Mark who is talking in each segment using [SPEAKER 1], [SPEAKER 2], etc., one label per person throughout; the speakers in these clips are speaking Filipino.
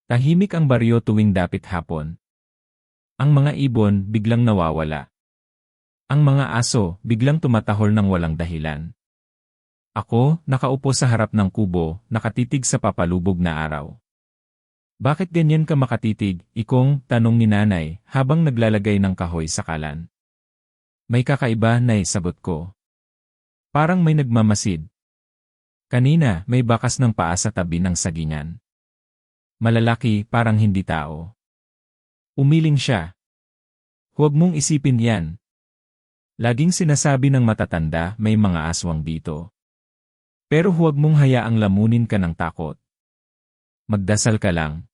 [SPEAKER 1] Tahimik ang baryo tuwing dapit hapon. Ang mga ibon biglang nawawala. Ang mga aso biglang tumatahol ng walang dahilan. Ako, nakaupo sa harap ng kubo, nakatitig sa papalubog na araw. Bakit ganyan ka makatitig, Ikong? Tanong ni nanay, habang naglalagay ng kahoy sa kalan. May kakaiba, nay, sagot ko. Parang may nagmamasid. Kanina, may bakas ng paa sa tabi ng sagingan. Malalaki, parang hindi tao. Umiling siya. Huwag mong isipin yan. Laging sinasabi ng matatanda, may mga aswang dito. Pero huwag mong hayaang lamunin ka ng takot. Magdasal ka lang.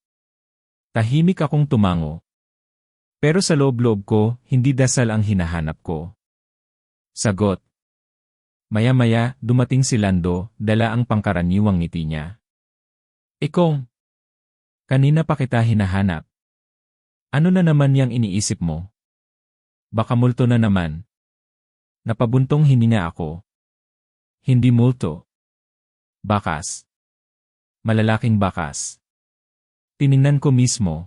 [SPEAKER 1] Tahimik akong tumango. Pero sa loob-loob ko, hindi dasal ang hinahanap ko. Sagot. Maya-maya, dumating si Lando, dala ang pangkaraniwang ngiti niya. Ikong, kanina pa kita hinahanap. Ano na naman yang iniisip mo? Baka multo na naman. Napabuntong hininga ako. Hindi multo. Bakas. Malalaking bakas. Tiningnan ko mismo.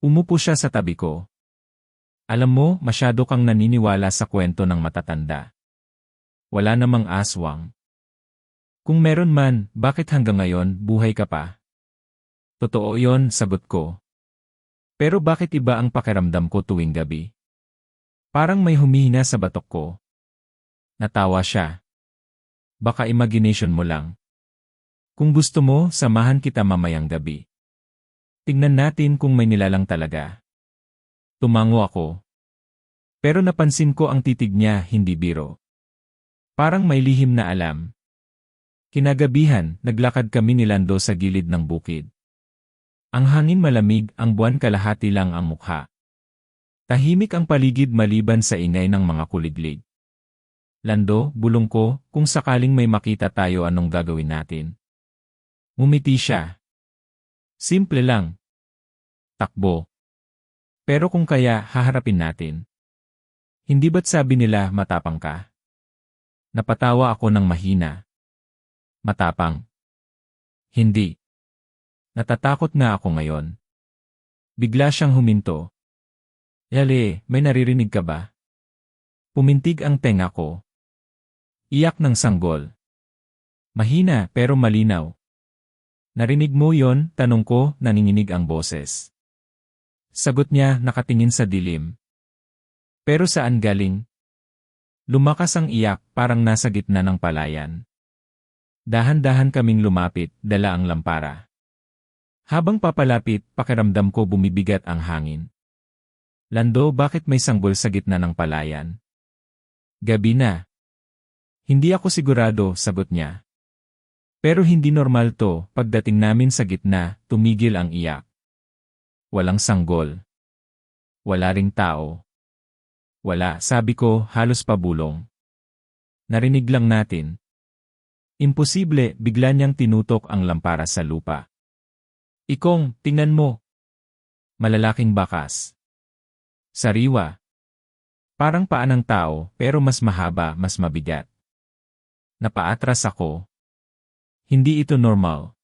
[SPEAKER 1] Umupo siya sa tabi ko. Alam mo, masyado kang naniniwala sa kwento ng matatanda. Wala namang aswang. Kung meron man, bakit hanggang ngayon buhay ka pa? Totoo yon, sagot ko. Pero bakit iba ang pakiramdam ko tuwing gabi? Parang may humihina sa batok ko. Natawa siya. Baka imagination mo lang. Kung gusto mo, samahan kita mamayang gabi. Tingnan natin kung may nilalang talaga. Tumango ako. Pero napansin ko ang titig niya, hindi biro. Parang may lihim na alam. Kinagabihan, naglakad kami ni Lando sa gilid ng bukid. Ang hangin malamig, ang buwan kalahati lang ang mukha. Tahimik ang paligid maliban sa ingay ng mga kuliglig. Lando, bulong ko, kung sakaling may makita tayo anong gagawin natin. Ngumiti siya. Simple lang. Takbo. Pero kung kaya, haharapin natin. Hindi ba't sabi nila matapang ka? Napatawa ako ng mahina. Matapang. Hindi. Natatakot nga ako ngayon. Bigla siyang huminto. Yale, may naririnig ka ba? Pumintig ang tenga ko. Iyak ng sanggol. Mahina pero malinaw. Narinig mo yon? Tanong ko, nanginginig ang boses. Sagot niya, nakatingin sa dilim. Pero saan galing? Lumakas ang iyak, parang nasa gitna ng palayan. Dahan-dahan kaming lumapit, dala ang lampara. Habang papalapit, pakiramdam ko bumibigat ang hangin. Lando, bakit may sanggol sa gitna ng palayan? Gabi na. Hindi ako sigurado, sagot niya. Pero hindi normal to, pagdating namin sa gitna, tumigil ang iyak. Walang sanggol. Wala ring tao. Wala, sabi ko, halos pabulong. Narinig lang natin. Imposible, bigla niyang tinutok ang lampara sa lupa. Ikong, tingnan mo. Malalaking bakas. Sariwa. Parang paa ng tao, pero mas mahaba, mas mabigat. Napaatras ako. Hindi ito normal.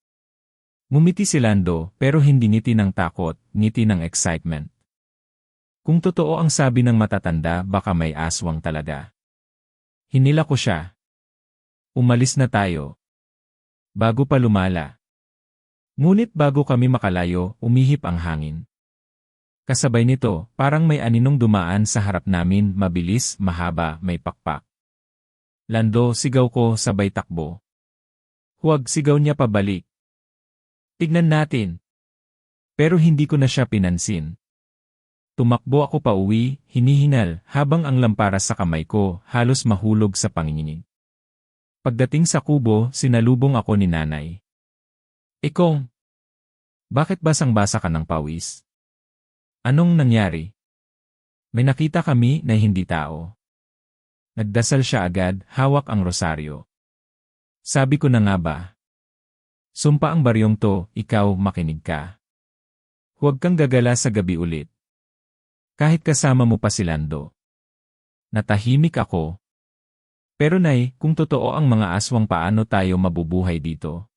[SPEAKER 1] Ngumiti si Lando, pero hindi ngiti ng takot, ngiti ng excitement. Kung totoo ang sabi ng matatanda, baka may aswang talaga. Hinila ko siya. Umalis na tayo. Bago pa lumala. Ngunit bago kami makalayo, umihip ang hangin. Kasabay nito, parang may aninong dumaan sa harap namin, mabilis, mahaba, may pakpak. Lando, sigaw ko, sabay takbo. Huwag, sigaw niya pabalik. Tignan natin. Pero hindi ko na siya pinansin. Tumakbo ako pa uwi, hinihingal, habang ang lampara sa kamay ko, halos mahulog sa panginginig. Pagdating sa kubo, sinalubong ako ni nanay. Ikong, bakit basang-basa ka ng pawis? Anong nangyari? May nakita kami na hindi tao. Nagdasal siya agad, hawak ang rosaryo. Sabi ko na nga ba? Sumpa ang baryong to, ikaw makinig ka. Huwag kang gagala sa gabi ulit. Kahit kasama mo pa si Lando. Natahimik ako. Pero nay, kung totoo ang mga aswang, paano tayo mabubuhay dito?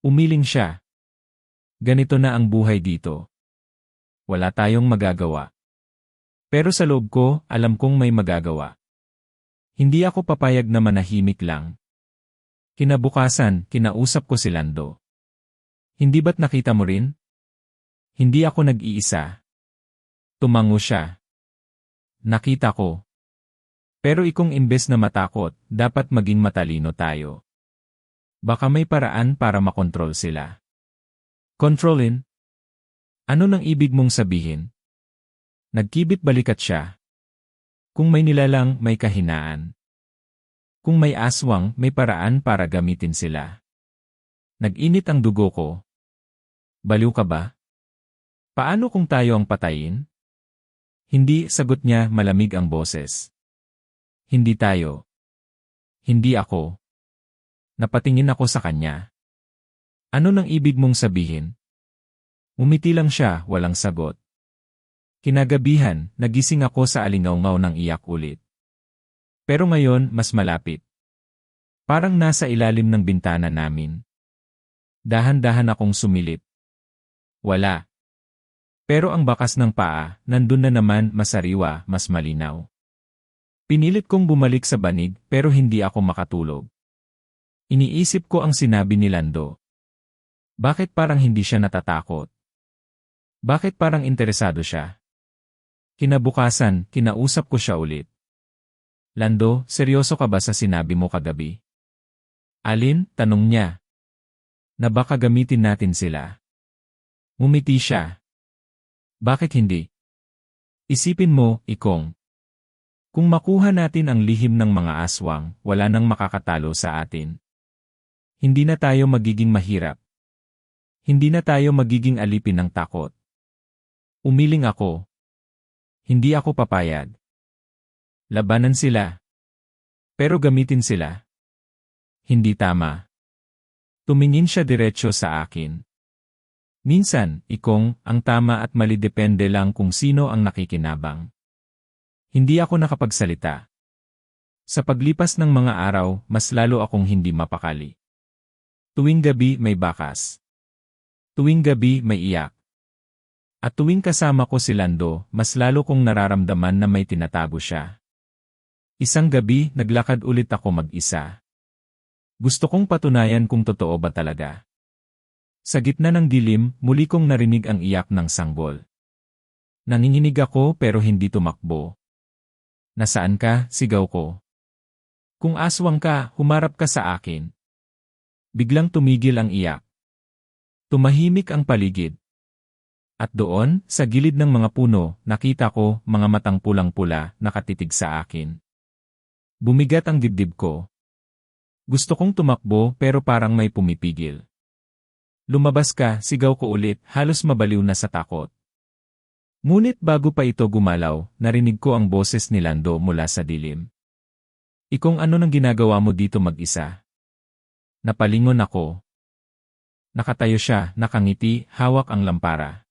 [SPEAKER 1] Umiling siya. Ganito na ang buhay dito. Wala tayong magagawa. Pero sa loob ko, alam kong may magagawa. Hindi ako papayag na manahimik lang. Kinabukasan, kinausap ko si Lando. Hindi ba't nakita mo rin? Hindi ako nag-iisa. Tumango siya. Nakita ko. Pero ikong imbes na matakot, dapat maging matalino tayo. Baka may paraan para makontrol sila. Kontrolin? Ano nang ibig mong sabihin? Nagkibit balikat siya. Kung may nilalang, may kahinaan. Kung may aswang, may paraan para gamitin sila. Nag-init ang dugo ko. Baliw ka ba? Paano kung tayo ang patayin? Hindi, sagot niya, malamig ang boses. Hindi tayo. Hindi ako. Napatingin ako sa kanya. Ano nang ibig mong sabihin? Umiti lang siya, walang sagot. Kinagabihan, nagising ako sa alingawngaw ng iyak ulit. Pero ngayon, mas malapit. Parang nasa ilalim ng bintana namin. Dahan-dahan akong sumilip. Wala. Pero ang bakas ng paa, nandun na naman, masariwa, mas malinaw. Pinilit kong bumalik sa banig, pero hindi ako makatulog. Iniisip ko ang sinabi ni Lando. Bakit parang hindi siya natatakot? Bakit parang interesado siya? Kinabukasan, kinausap ko siya ulit. Lando, seryoso ka ba sa sinabi mo kagabi? Alin? Tanong niya. Na baka gamitin natin sila. Ngumiti siya. Bakit hindi? Isipin mo, Ikong. Kung makuha natin ang lihim ng mga aswang, wala nang makakatalo sa atin. Hindi na tayo magiging mahirap. Hindi na tayo magiging alipin ng takot. Umiling ako. Hindi ako papayag. Labanan sila. Pero gamitin sila. Hindi tama. Tumingin siya diretso sa akin. Minsan, Ikong, ang tama at mali depende lang kung sino ang nakikinabang. Hindi ako nakapagsalita. Sa paglipas ng mga araw, mas lalo akong hindi mapakali. Tuwing gabi may bakas. Tuwing gabi may iyak. At tuwing kasama ko si Lando, mas lalo kong nararamdaman na may tinatago siya. Isang gabi, naglakad ulit ako mag-isa. Gusto kong patunayan kung totoo ba talaga. Sa gitna ng dilim, muli kong narinig ang iyak ng sanggol. Nanginginig ako pero hindi tumakbo. Nasaan ka? Sigaw ko. Kung aswang ka, humarap ka sa akin. Biglang tumigil ang iyak. Tumahimik ang paligid. At doon, sa gilid ng mga puno, nakita ko mga matang pulang-pula nakatitig sa akin. Bumigat ang dibdib ko. Gusto kong tumakbo pero parang may pumipigil. Lumabas ka, sigaw ko ulit, halos mabaliw na sa takot. Ngunit bago pa ito gumalaw, narinig ko ang boses ni Lando mula sa dilim. Ikong, ano nang ginagawa mo dito mag-isa? Napalingon ako. Nakatayo siya, nakangiti, hawak ang lampara.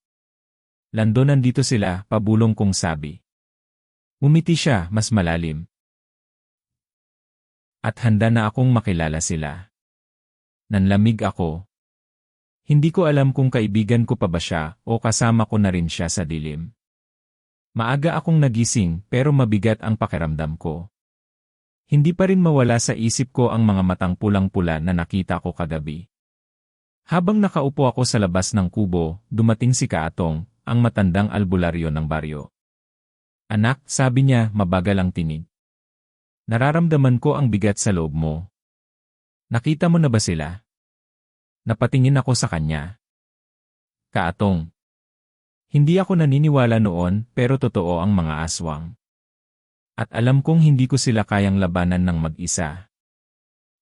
[SPEAKER 1] Lando, nandito sila, pabulong kong sabi. Umiti siya, mas malalim. At handa na akong makilala sila. Nanlamig ako. Hindi ko alam kung kaibigan ko pa ba siya o kasama ko na rin siya sa dilim. Maaga akong nagising pero mabigat ang pakiramdam ko. Hindi pa rin mawala sa isip ko ang mga matang pulang-pula na nakita ko kagabi. Habang nakaupo ako sa labas ng kubo, dumating si Kaatong, ang matandang albularyo ng baryo. Anak, sabi niya, mabagal ang tinig. Nararamdaman ko ang bigat sa loob mo. Nakita mo na ba sila? Napatingin ako sa kanya. Kaatong. Hindi ako naniniwala noon pero totoo ang mga aswang. At alam kong hindi ko sila kayang labanan ng mag-isa.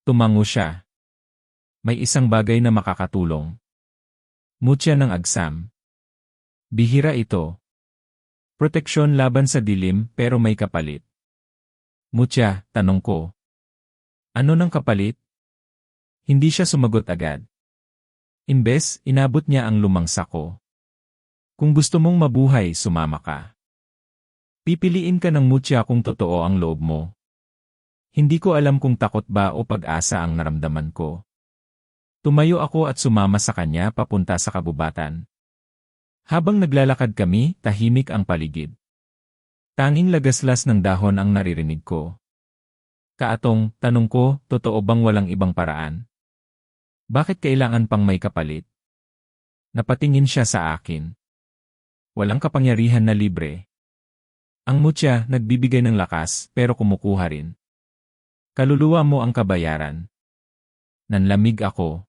[SPEAKER 1] Tumango siya. May isang bagay na makakatulong. Mutya ng agsam. Bihira ito. Proteksyon laban sa dilim pero may kapalit. Mutya, tanong ko. Ano ng kapalit? Hindi siya sumagot agad. Imbes, inabot niya ang lumang sako. Kung gusto mong mabuhay, sumama ka. Pipiliin ka ng mutya kung totoo ang loob mo. Hindi ko alam kung takot ba o pag-asa ang naramdaman ko. Tumayo ako at sumama sa kanya papunta sa kabubatan. Habang naglalakad kami, tahimik ang paligid. Tanging lagaslas ng dahon ang naririnig ko. Kaatong, tanong ko, totoo bang walang ibang paraan? Bakit kailangan pang may kapalit? Napatingin siya sa akin. Walang kapangyarihan na libre. Ang mutya nagbibigay ng lakas pero kumukuha rin. Kaluluwa mo ang kabayaran. Nanlamig ako.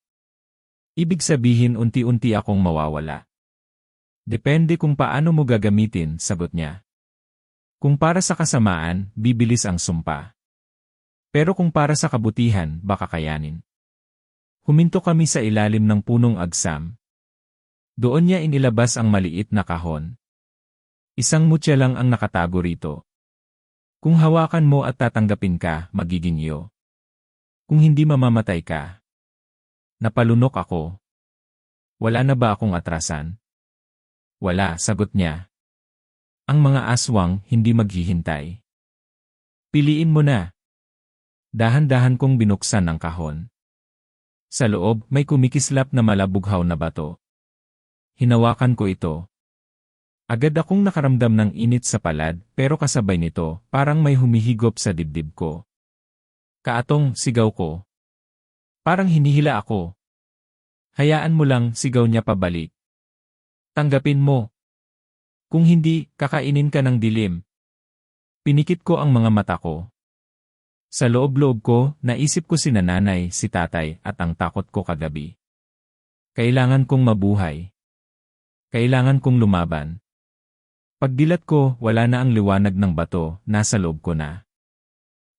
[SPEAKER 1] Ibig sabihin unti-unti akong mawawala. Depende kung paano mo gagamitin, sagot niya. Kung para sa kasamaan, bibilis ang sumpa. Pero kung para sa kabutihan, baka kayanin. Huminto kami sa ilalim ng punong agsam. Doon niya inilabas ang maliit na kahon. Isang mutya lang ang nakatago rito. Kung hawakan mo at tatanggapin ka, magiging iyo. Kung hindi mamamatay ka. Napalunok ako. Wala na ba akong atrasan? Wala, sagot niya. Ang mga aswang hindi maghihintay. Piliin mo na. Dahan-dahan kong binuksan ang kahon. Sa loob, may kumikislap na malabughaw na bato. Hinawakan ko ito. Agad akong nakaramdam ng init sa palad, pero kasabay nito, parang may humihigop sa dibdib ko. Kaatong, sigaw ko. Parang hinihila ako. Hayaan mo lang, sigaw niya pabalik. Tanggapin mo. Kung hindi, kakainin ka ng dilim. Pinikit ko ang mga mata ko. Sa loob-loob ko, naisip ko si nanay, si tatay, at ang takot ko kagabi. Kailangan kong mabuhay. Kailangan kong lumaban. Pagdilat ko, wala na ang liwanag ng bato, nasa loob ko na.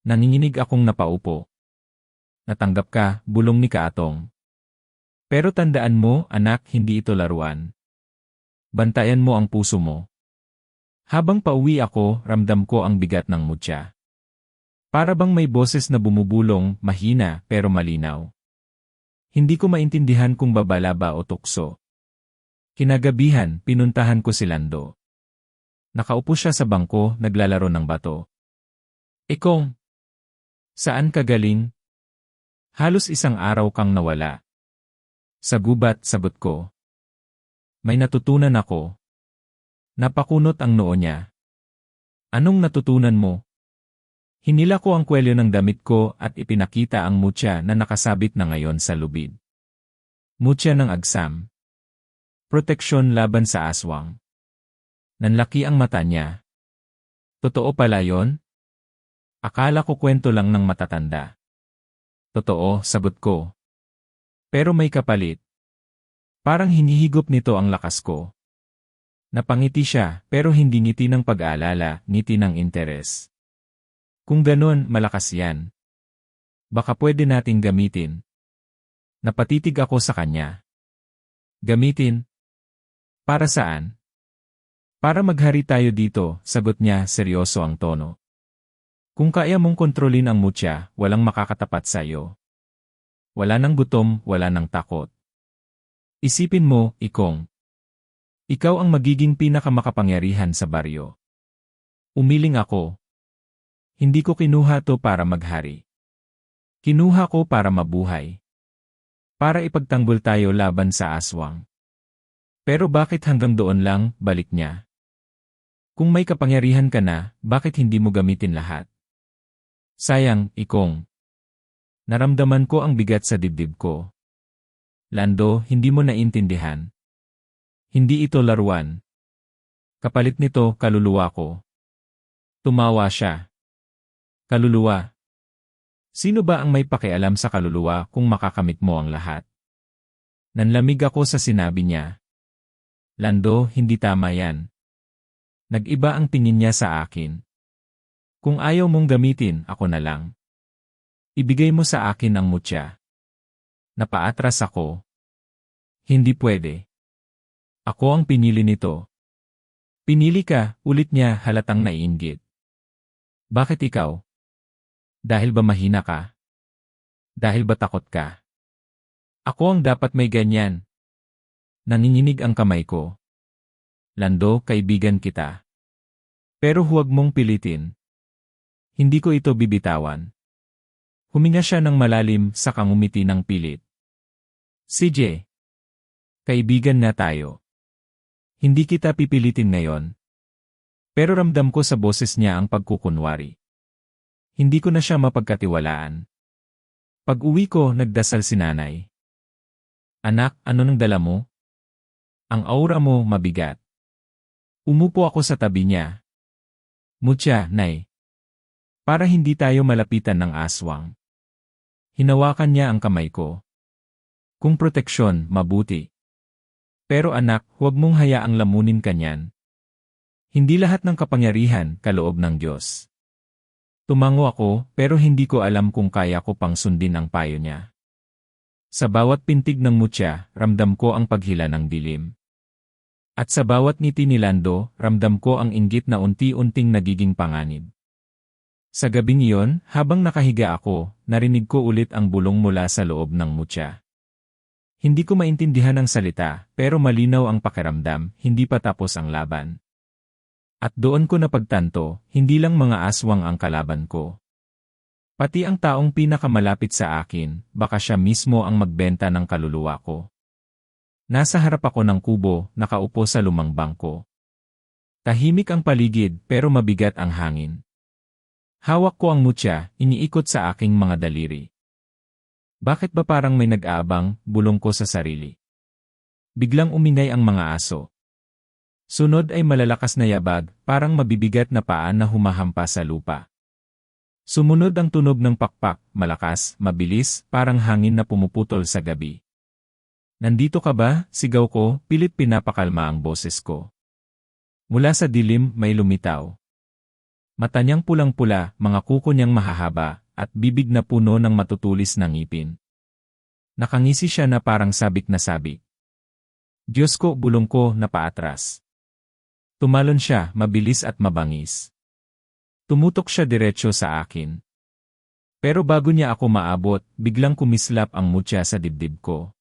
[SPEAKER 1] Nanginginig akong napaupo. Natanggap ka, bulong ni Kaatong. Pero tandaan mo, anak, hindi ito laruan. Bantayan mo ang puso mo. Habang pauwi ako, ramdam ko ang bigat ng mutya. Para bang may boses na bumubulong, mahina pero malinaw. Hindi ko maintindihan kung babala ba o tukso. Kinagabihan, pinuntahan ko si Lando. Nakaupo siya sa bangko, naglalaro ng bato. Ikong, saan ka galing? Halos isang araw kang nawala. Sa gubat, sagot ko. May natutunan ako. Napakunot ang noo niya. Anong natutunan mo? Hinila ko ang kwelyo ng damit ko at ipinakita ang mutya na nakasabit na ngayon sa lubid. Mutya ng agsam. Proteksyon laban sa aswang. Nanlaki ang mata niya. Totoo pala yon? Akala ko kwento lang ng matatanda. Totoo, sagot ko. Pero may kapalit. Parang hinihigop nito ang lakas ko. Napangiti siya, pero hindi ngiti ng pag-aalala, ngiti ng interes. Kung ganon, malakas yan. Baka pwede nating gamitin. Napatitig ako sa kanya. Gamitin? Para saan? Para maghari tayo dito, sagot niya, seryoso ang tono. Kung kaya mong kontrolin ang mutya, walang makakatapat sa'yo. Wala nang gutom, wala nang takot. Isipin mo, Ikong. Ikaw ang magiging pinakamakapangyarihan sa baryo. Umiling ako. Hindi ko kinuha to para maghari. Kinuha ko para mabuhay. Para ipagtanggol tayo laban sa aswang. Pero bakit hanggang doon lang, balik niya? Kung may kapangyarihan ka na, bakit hindi mo gamitin lahat? Sayang, Ikong. Naramdaman ko ang bigat sa dibdib ko. Lando, hindi mo naintindihan. Hindi ito laruan. Kapalit nito, kaluluwa ko. Tumawa siya. Kaluluwa. Sino ba ang may pakialam sa kaluluwa kung makakamit mo ang lahat? Nanlamig ako sa sinabi niya. Lando, hindi tama yan. Nag-iba ang tingin niya sa akin. Kung ayaw mong gamitin, ako na lang. Ibigay mo sa akin ang mutya. Napaatras ako. Hindi pwede. Ako ang pinili nito. Pinili ka, ulit niya halatang naiinggit. Bakit ikaw? Dahil ba mahina ka? Dahil ba takot ka? Ako ang dapat may ganyan. Nanginginig ang kamay ko. Lando, kaibigan kita. Pero huwag mong pilitin. Hindi ko ito bibitawan. Huminga siya ng malalim sa kangumiti ng pilit. CJ, kaibigan na tayo. Hindi kita pipilitin ngayon. Pero ramdam ko sa boses niya ang pagkukunwari. Hindi ko na siya mapagkatiwalaan. Pag-uwi ko, nagdasal si nanay. Anak, ano nang dala mo? Ang aura mo mabigat. Umupo ako sa tabi niya. Mutya, nay. Para hindi tayo malapitan ng aswang. Hinawakan niya ang kamay ko. Kung proteksyon, mabuti. Pero anak, huwag mong hayaang lamunin ka niyan. Hindi lahat ng kapangyarihan kaloob ng Diyos. Tumango ako, pero hindi ko alam kung kaya ko pang sundin ang payo niya. Sa bawat pintig ng mutya, ramdam ko ang paghila ng dilim. At sa bawat ngiti ni Lando, ramdam ko ang inggit na unti-unting nagiging panganib. Sa gabing iyon, habang nakahiga ako, narinig ko ulit ang bulong mula sa loob ng mutya. Hindi ko maintindihan ang salita, pero malinaw ang pakiramdam, hindi pa tapos ang laban. At doon ko napagtanto, hindi lang mga aswang ang kalaban ko. Pati ang taong pinakamalapit sa akin, baka siya mismo ang magbenta ng kaluluwa ko. Nasa harap ako ng kubo, nakaupo sa lumang bangko. Tahimik ang paligid, pero mabigat ang hangin. Hawak ko ang mutya, iniikot sa aking mga daliri. Bakit ba parang may nag-aabang, bulong ko sa sarili. Biglang umingay ang mga aso. Sunod ay malalakas na yabag, parang mabibigat na paa na humahampas sa lupa. Sumunod ang tunog ng pakpak, malakas, mabilis, parang hangin na pumuputol sa gabi. Nandito ka ba? Sigaw ko, pilit pinapakalma ang boses ko. Mula sa dilim, may lumitaw. Mata niyang pulang-pula, mga kuko niyang mahahaba, at bibig na puno ng matutulis na ngipin. Nakangisi siya na parang sabik na sabik. Diyos ko, bulong ko na paatras. Tumalon siya, mabilis at mabangis. Tumutok siya diretso sa akin. Pero bago niya ako maabot, biglang kumislap ang mutya sa dibdib ko.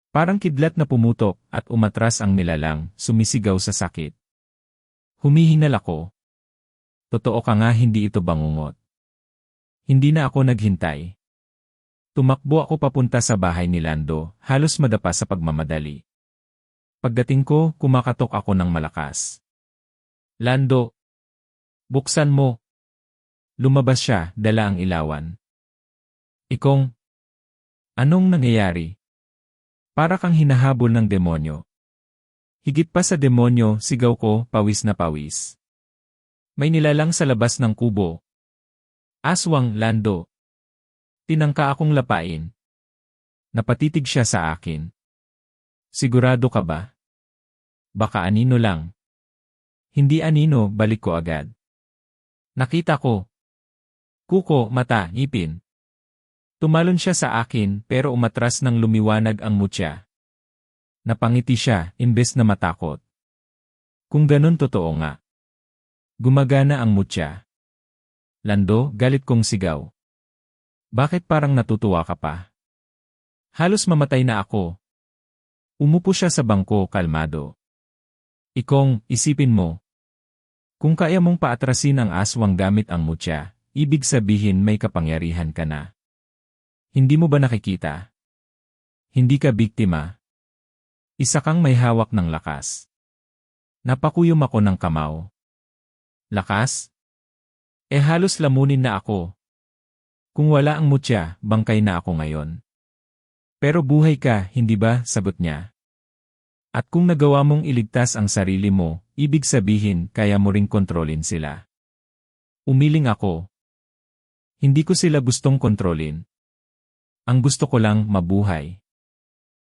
[SPEAKER 1] Parang kidlat na pumutok at umatras ang nilalang, sumisigaw sa sakit. Humihinal ako. Totoo ka nga, hindi ito bangungot. Hindi na ako naghintay. Tumakbo ako papunta sa bahay ni Lando, halos madapa sa pagmamadali. Pagdating ko, kumakatok ako ng malakas. Lando! Buksan mo! Lumabas siya, dala ang ilawan. Ikong! Anong nangyayari? Para kang hinahabol ng demonyo. Higit pa sa demonyo, sigaw ko, pawis na pawis. May nilalang sa labas ng kubo. Aswang, Lando. Tinangka akong lapain. Napatitig siya sa akin. Sigurado ka ba? Baka anino lang. Hindi anino, balik ko agad. Nakita ko. Kuko, mata, ngipin. Tumalon siya sa akin pero umatras ng lumiwanag ang mutya. Napangiti siya, imbes na matakot. Kung ganun totoo nga. Gumagana ang mutya. Lando, galit kong sigaw. Bakit parang natutuwa ka pa? Halos mamatay na ako. Umupo siya sa bangko, kalmado. Ikong, isipin mo. Kung kaya mong paatrasin ang aswang gamit ang mutya, ibig sabihin may kapangyarihan ka na. Hindi mo ba nakikita? Hindi ka biktima. Isa kang may hawak ng lakas. Napakuyom ako ng kamao. Lakas? Halos lamunin na ako. Kung wala ang mutya, bangkay na ako ngayon. Pero buhay ka, hindi ba? Sagot niya. At kung nagawa mong iligtas ang sarili mo, ibig sabihin kaya mo ring kontrolin sila. Umiling ako. Hindi ko sila gustong kontrolin. Ang gusto ko lang mabuhay.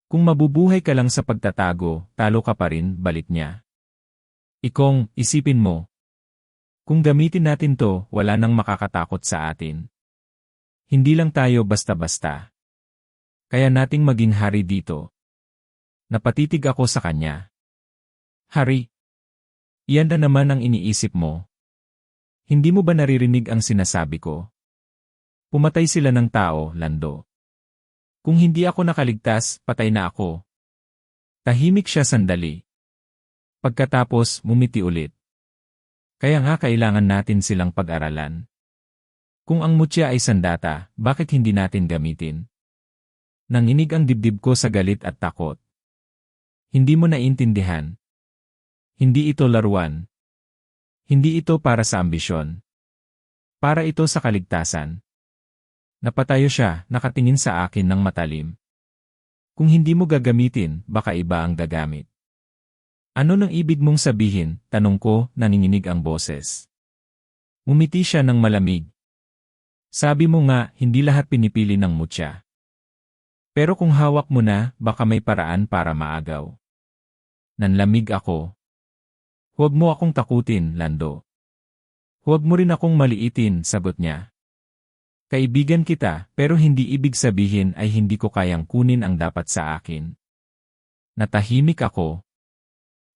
[SPEAKER 1] Kung mabubuhay ka lang sa pagtatago, talo ka pa rin, balit niya. Ikong, isipin mo. Kung gamitin natin to, wala nang makakatakot sa atin. Hindi lang tayo basta-basta. Kaya nating maging hari dito. Napatitig ako sa kanya. Hari? Iyan na naman ang iniisip mo. Hindi mo ba naririnig ang sinasabi ko? Pumatay sila ng tao, Lando. Kung hindi ako nakaligtas, patay na ako. Tahimik siya sandali. Pagkatapos, ngumiti ulit. Kaya nga kailangan natin silang pag-aralan. Kung ang mutya ay sandata, bakit hindi natin gamitin? Nanginig ang dibdib ko sa galit at takot. Hindi mo naiintindihan. Hindi ito laruan. Hindi ito para sa ambisyon. Para ito sa kaligtasan. Napatayo siya, nakatingin sa akin ng matalim. Kung hindi mo gagamitin, baka iba ang gagamit. Ano nang ibig mong sabihin? Tanong ko, nanginginig ang boses. Umiti siya ng malamig. Sabi mo nga, hindi lahat pinipili ng mutya. Pero kung hawak mo na, baka may paraan para maagaw. Nanlamig ako. Huwag mo akong takutin, Lando. Huwag mo rin akong maliitin, sagot niya. Kaibigan kita, pero hindi ibig sabihin ay hindi ko kayang kunin ang dapat sa akin. Natahimik ako.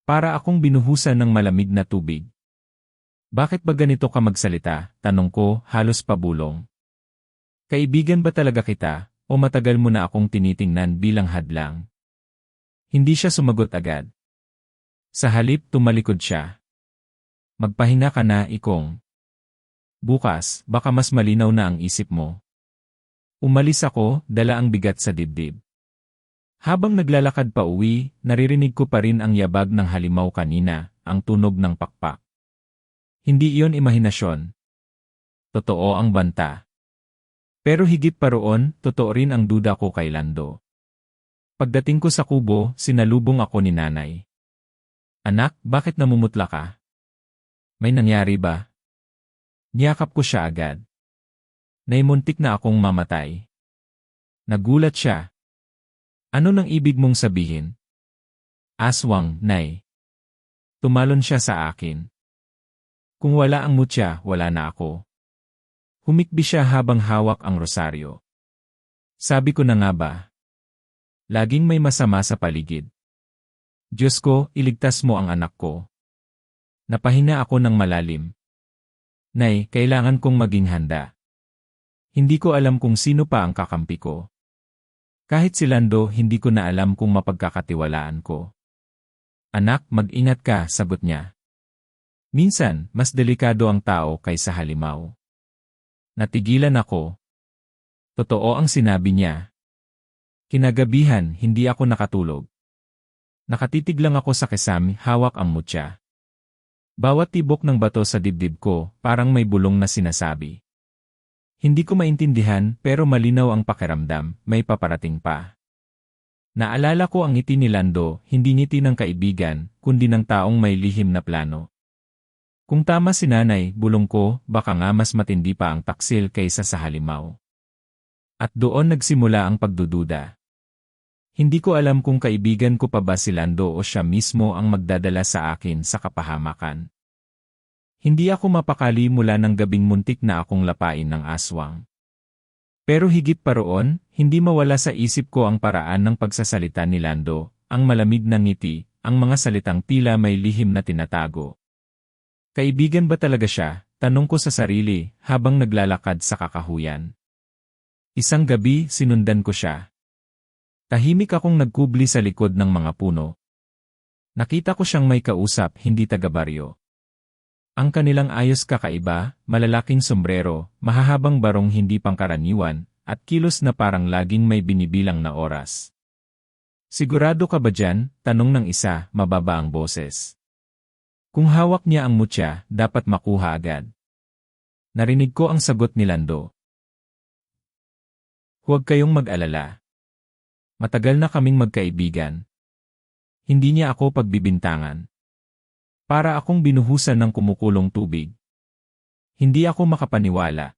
[SPEAKER 1] Para akong binuhusan ng malamig na tubig. Bakit ba ganito ka magsalita? Tanong ko, halos pabulong. Kaibigan ba talaga kita, o matagal mo na akong tinitingnan bilang hadlang? Hindi siya sumagot agad. Sa halip, tumalikod siya. Magpahinga ka na, Ikong. Bukas, baka mas malinaw na ang isip mo. Umalis ako, dala ang bigat sa dibdib. Habang naglalakad pa uwi, naririnig ko pa rin ang yabag ng halimaw kanina, ang tunog ng pakpak. Hindi iyon imahinasyon. Totoo ang banta. Pero higit pa roon, totoo rin ang duda ko kay Lando. Pagdating ko sa kubo, sinalubong ako ni nanay. Anak, bakit namumutla ka? May nangyari ba? Niyakap ko siya agad. Naimuntik na akong mamatay. Nagulat siya. Ano nang ibig mong sabihin? Aswang, Nay. Tumalon siya sa akin. Kung wala ang mutya, wala na ako. Humikbi siya habang hawak ang rosaryo. Sabi ko na nga ba? Laging may masama sa paligid. Diyos ko, iligtas mo ang anak ko. Napahina ako ng malalim. Nay, kailangan kong maging handa. Hindi ko alam kung sino pa ang kakampi ko. Kahit si Lando, hindi ko na alam kung mapagkakatiwalaan ko. Anak, mag-ingat ka, sagot niya. Minsan, mas delikado ang tao kaysa halimaw. Natigilan ako. Totoo ang sinabi niya. Kinagabihan, hindi ako nakatulog. Nakatitig lang ako sa kesame, hawak ang mutya. Bawat tibok ng bato sa dibdib ko, parang may bulong na sinasabi. Hindi ko maintindihan, pero malinaw ang pakiramdam, may paparating pa. Naalala ko ang ngiti ni Lando, hindi ngiti ng kaibigan, kundi ng taong may lihim na plano. Kung tama si nanay, bulong ko, baka nga mas matindi pa ang taksil kaysa sa halimaw. At doon nagsimula ang pagdududa. Hindi ko alam kung kaibigan ko pa ba si Lando o siya mismo ang magdadala sa akin sa kapahamakan. Hindi ako mapakali mula ng gabing muntik na akong lapain ng aswang. Pero higit pa roon, hindi mawala sa isip ko ang paraan ng pagsasalita ni Lando, ang malamig na ngiti, ang mga salitang tila may lihim na tinatago. Kaibigan ba talaga siya? Tanong ko sa sarili, habang naglalakad sa kakahuyan. Isang gabi, sinundan ko siya. Tahimik akong nagkubli sa likod ng mga puno. Nakita ko siyang may kausap, hindi taga-baryo. Ang kanilang ayos kakaiba, malalaking sombrero, mahahabang barong hindi pangkaraniwan, at kilos na parang laging may binibilang na oras. Sigurado ka ba dyan? Tanong ng isa, mababa ang boses. Kung hawak niya ang mutya, dapat makuha agad. Narinig ko ang sagot ni Lando. Huwag kayong mag-alala. Matagal na kaming magkaibigan. Hindi niya ako pagbibintangan. Para akong binuhusan ng kumukulong tubig. Hindi ako makapaniwala.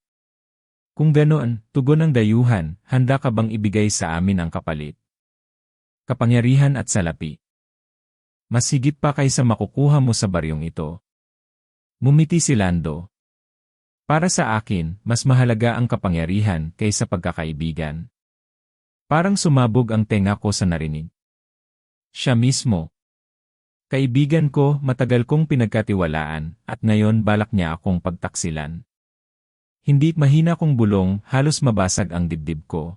[SPEAKER 1] Kung ganoon, tugon ng dayuhan, handa ka bang ibigay sa amin ang kapalit? Kapangyarihan at salapi. Mas higit pa kaysa makukuha mo sa baryong ito. Mumiti si Lando. Para sa akin, mas mahalaga ang kapangyarihan kaysa pagkakaibigan. Parang sumabog ang tenga ko sa narinig. Siya mismo. Kaibigan ko, matagal kong pinagkatiwalaan, at ngayon balak niya akong pagtaksilan. Hindi mahina kong bulong, halos mabasag ang dibdib ko.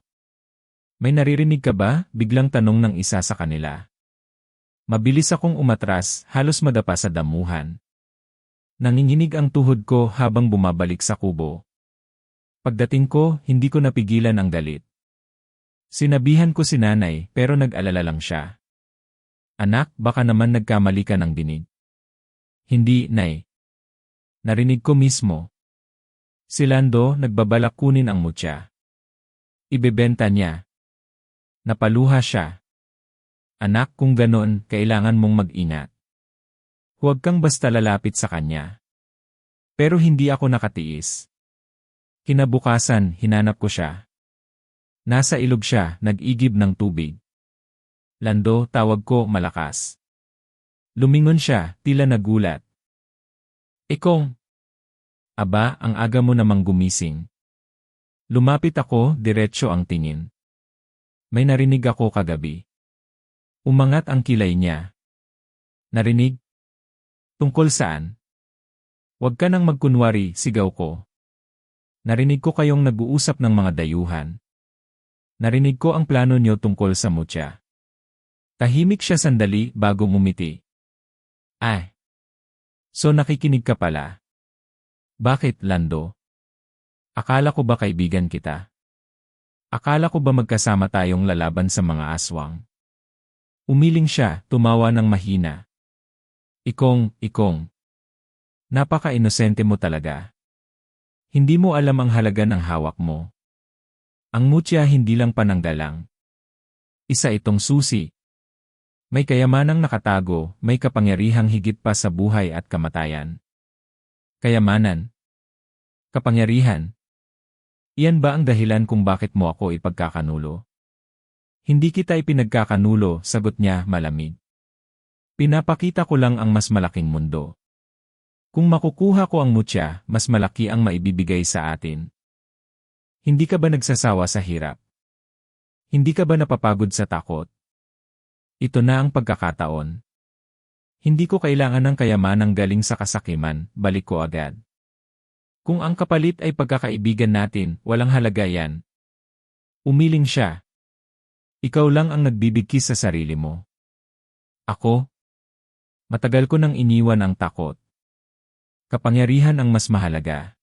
[SPEAKER 1] May naririnig ka ba? Biglang tanong ng isa sa kanila. Mabilis akong umatras, halos madapa sa damuhan. Nanginginig ang tuhod ko habang bumabalik sa kubo. Pagdating ko, hindi ko napigilan ang galit. Sinabihan ko si nanay pero nag-alala lang siya. Anak, baka naman nagkamali ka ng dinig. Hindi, nay. Narinig ko mismo. Si Lando nagbabalak kunin ang mutya. Ibebenta niya. Napaluha siya. Anak, kung ganon, kailangan mong mag-ingat. Huwag kang basta lalapit sa kanya. Pero hindi ako nakatiis. Kinabukasan, hinanap ko siya. Nasa ilog siya, nag-igib ng tubig. Lando, tawag ko malakas. Lumingon siya, tila nagulat. Ikong. Aba, ang aga mo namang gumising. Lumapit ako, diretso ang tingin. May narinig ako kagabi. Umangat ang kilay niya. Narinig? Tungkol saan? Huwag ka nang magkunwari, sigaw ko. Narinig ko kayong nag-uusap ng mga dayuhan. Narinig ko ang plano niyo tungkol sa mutya. Tahimik siya sandali bago ngumiti. Ay. So nakikinig ka pala. Bakit, Lando? Akala ko ba kaibigan kita? Akala ko ba magkasama tayong lalaban sa mga aswang? Umiling siya, tumawa ng mahina. Ikong. Napaka-inosente mo talaga. Hindi mo alam ang halaga ng hawak mo. Ang mutya hindi lang pananggalang. Isa itong susi. May kayamanang nakatago, may kapangyarihang higit pa sa buhay at kamatayan. Kayamanan. Kapangyarihan. Iyan ba ang dahilan kung bakit mo ako ipagkakanulo? Hindi kita ipinagkakanulo, sagot niya malamig. Pinapakita ko lang ang mas malaking mundo. Kung makukuha ko ang mutya, mas malaki ang maibibigay sa atin. Hindi ka ba nagsasawa sa hirap? Hindi ka ba napapagod sa takot? Ito na ang pagkakataon. Hindi ko kailangan ng kayamanang galing sa kasakiman, balik ko agad. Kung ang kapalit ay pagkakaibigan natin, walang halaga yan. Umiling siya. Ikaw lang ang nagbibigkis sa sarili mo. Ako? Matagal ko nang iniwan ang takot. Kapangyarihan ang mas mahalaga.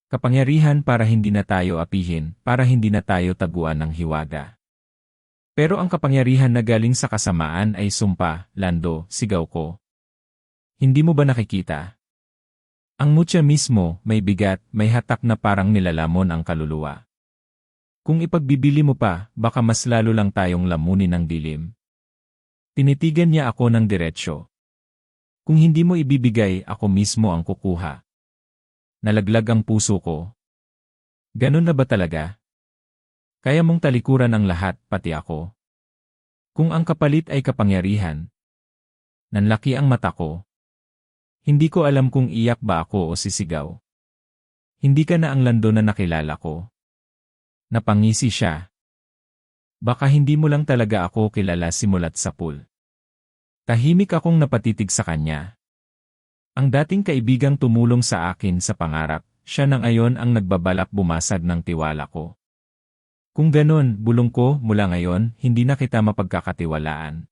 [SPEAKER 1] Kapangyarihan para hindi na tayo apihin, para hindi na tayo taguan ng hiwaga. Pero ang kapangyarihan na galing sa kasamaan ay sumpa, Lando, sigaw ko. Hindi mo ba nakikita? Ang mutya mismo, may bigat, may hatak na parang nilalamon ang kaluluwa. Kung ipagbibili mo pa, baka mas lalo lang tayong lamunin ng dilim. Tinitigan niya ako ng diretsyo. Kung hindi mo ibibigay, ako mismo ang kukuha. Nalaglag ang puso ko. Ganun na ba talaga? Kaya mong talikuran ang lahat, pati ako. Kung ang kapalit ay kapangyarihan. Nanlaki ang mata ko. Hindi ko alam kung iyak ba ako o sisigaw. Hindi ka na ang Lando na nakilala ko. Napangisi siya. Baka hindi mo lang talaga ako kilala simulat sa pool. Tahimik akong napatitig sa kanya. Ang dating kaibigang tumulong sa akin sa pangarap, siya na ngayon ang nagbabalak bumasag ng tiwala ko. Kung ganon, bulong ko, mula ngayon, hindi na kita mapagkakatiwalaan.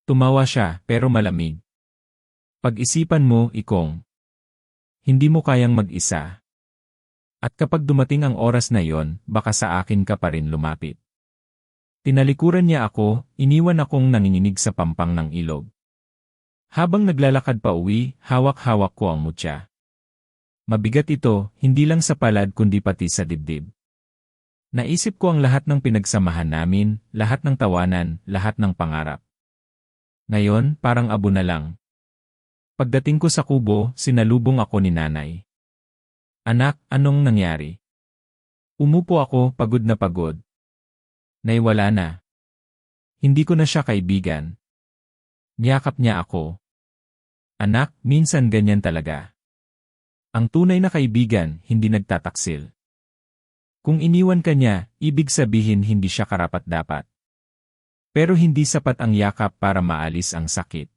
[SPEAKER 1] Tumawa siya, pero malamig. Pag-isipan mo, Ikong. Hindi mo kayang mag-isa. At kapag dumating ang oras na yon, baka sa akin ka pa rin lumapit. Tinalikuran niya ako, iniwan akong nanginginig sa pampang ng ilog. Habang naglalakad pa uwi, hawak-hawak ko ang mutya. Mabigat ito, hindi lang sa palad kundi pati sa dibdib. Naisip ko ang lahat ng pinagsamahan namin, lahat ng tawanan, lahat ng pangarap. Ngayon, parang abo na lang. Pagdating ko sa kubo, sinalubong ako ni nanay. Anak, anong nangyari? Umupo ako, pagod na pagod. Nay, wala na. Hindi ko na siya kaibigan. Niyakap niya ako. Anak, minsan ganyan talaga. Ang tunay na kaibigan, hindi nagtataksil. Kung iniwan ka niya, ibig sabihin hindi siya karapat-dapat. Pero hindi sapat ang yakap para maalis ang sakit.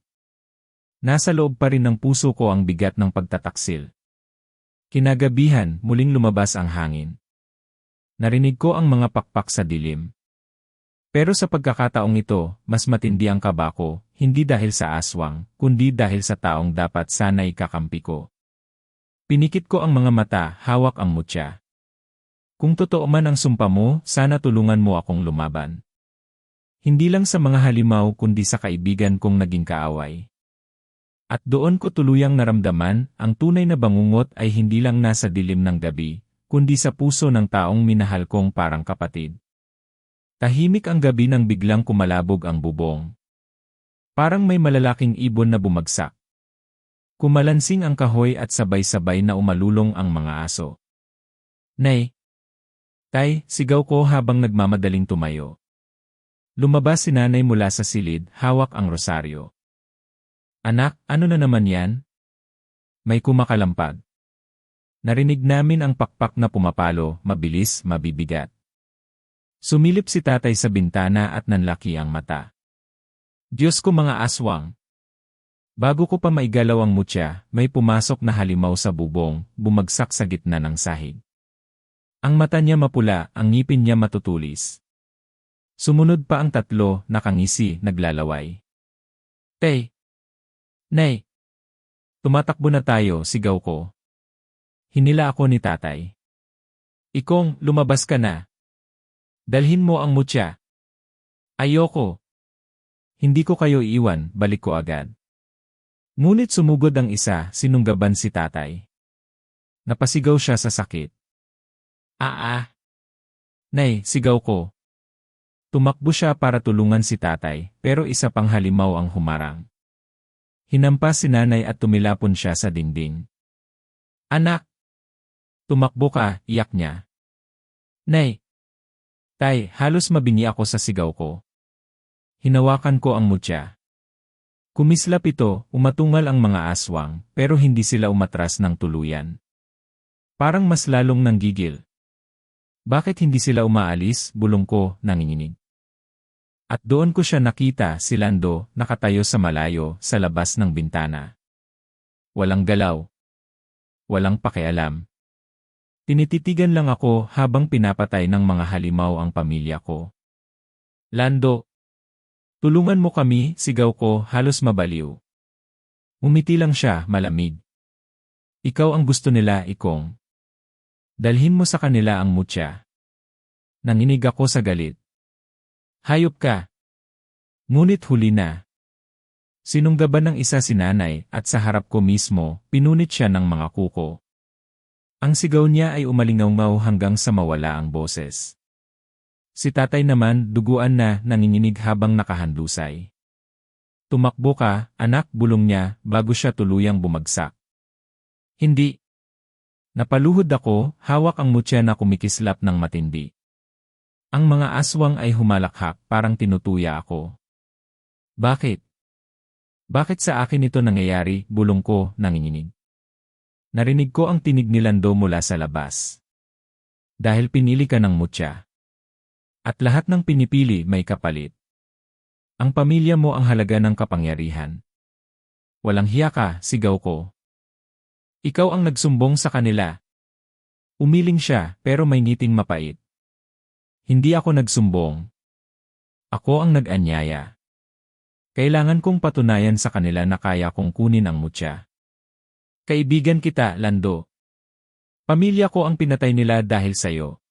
[SPEAKER 1] Nasa loob pa rin ng puso ko ang bigat ng pagtataksil. Kinagabihan, muling lumabas ang hangin. Narinig ko ang mga pakpak sa dilim. Pero sa pagkakataong ito, mas matindi ang kaba ko, hindi dahil sa aswang, kundi dahil sa taong dapat sana'y kakampi ko. Pinikit ko ang mga mata, hawak ang mutya. Kung totoo man ang sumpa mo, sana tulungan mo akong lumaban. Hindi lang sa mga halimaw kundi sa kaibigan kong naging kaaway. At doon ko tuluyang naramdaman, ang tunay na bangungot ay hindi lang nasa dilim ng gabi, kundi sa puso ng taong minahal kong parang kapatid. Tahimik ang gabi nang biglang kumalabog ang bubong. Parang may malalaking ibon na bumagsak. Kumalansing ang kahoy at sabay-sabay na umalulong ang mga aso. Nay! Tay, sigaw ko habang nagmamadaling tumayo. Lumabas si nanay mula sa silid, hawak ang rosaryo. Anak, ano na naman yan? May kumakalampag. Narinig namin ang pakpak na pumapalo, mabilis, mabibigat. Sumilip si tatay sa bintana at nanlaki ang mata. Diyos ko mga aswang! Bago ko pa maigalaw ang mutya, may pumasok na halimaw sa bubong, bumagsak sa gitna ng sahig. Ang mata niya mapula, ang ngipin niya matutulis. Sumunod pa ang tatlo, nakangisi, naglalaway. Tay! Nay! Tumatakbo na tayo, sigaw ko. Hinila ako ni tatay. Ikong, lumabas ka na. Dalhin mo ang mutya. Ayoko. Hindi ko kayo iiwan, balik ko agad. Ngunit sumugod ang isa, sinunggaban si tatay. Napasigaw siya sa sakit. Nay, sigaw ko. Tumakbo siya para tulungan si tatay, pero isa pang halimaw ang humarang. Hinampas si nanay at tumilapon siya sa dingding. Anak! Tumakbo ka, iyak niya. Nay! Tay, halos mabingi ako sa sigaw ko. Hinawakan ko ang mutya. Kumislap ito, umatungal ang mga aswang, pero hindi sila umatras ng tuluyan. Parang mas lalong nanggigil. Bakit hindi sila umaalis, bulong ko, nanginginig. At doon ko siya nakita, si Lando, nakatayo sa malayo, sa labas ng bintana. Walang galaw. Walang pakialam. Tinititigan lang ako habang pinapatay ng mga halimaw ang pamilya ko. Lando! Tulungan mo kami, sigaw ko, halos mabaliw. Umiti lang siya, malamig. Ikaw ang gusto nila, ikong. Dalhin mo sa kanila ang mutya. Nanginig ako sa galit. Hayop ka. Ngunit huli na. Sinunggaban ng isa si nanay at sa harap ko mismo, pinunit siya ng mga kuko. Ang sigaw niya ay umalingaw hanggang sa mawala ang boses. Si tatay naman, duguan na, nanginginig habang nakahandusay. Tumakbo ka, anak, bulong niya, bago siya tuluyang bumagsak. Hindi. Napaluhod ako, hawak ang mutya na kumikislap ng matindi. Ang mga aswang ay humalakhak, parang tinutuya ako. Bakit? Bakit sa akin ito nangyayari, bulong ko, nanginginig. Narinig ko ang tinig ni Lando mula sa labas. Dahil pinili ka ng mutya. At lahat ng pinipili may kapalit. Ang pamilya mo ang halaga ng kapangyarihan. Walang hiya ka, sigaw ko. Ikaw ang nagsumbong sa kanila. Umiling siya, pero may ngiting mapait. Hindi ako nagsumbong. Ako ang nag-anyaya. Kailangan kong patunayan sa kanila na kaya kong kunin ang mutya. Kaibigan kita, Lando. Pamilya ko ang pinatay nila dahil sayo.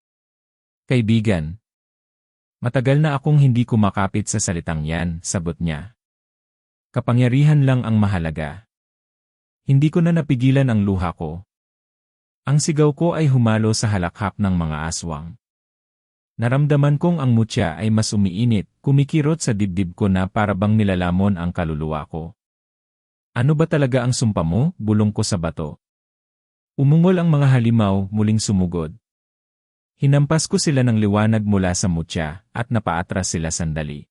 [SPEAKER 1] Kaibigan. Matagal na akong hindi kumakapit sa salitang yan, sabot niya. Kapangyarihan lang ang mahalaga. Hindi ko na napigilan ang luha ko. Ang sigaw ko ay humalo sa halakhak ng mga aswang. Naramdaman kong ang mutya ay mas umiinit, kumikirot sa dibdib ko na para bang nilalamon ang kaluluwa ko. Ano ba talaga ang sumpa mo? Bulong ko sa bato. Umungol ang mga halimaw, muling sumugod. Hinampas ko sila ng liwanag mula sa mutya, at napaatras sila sandali.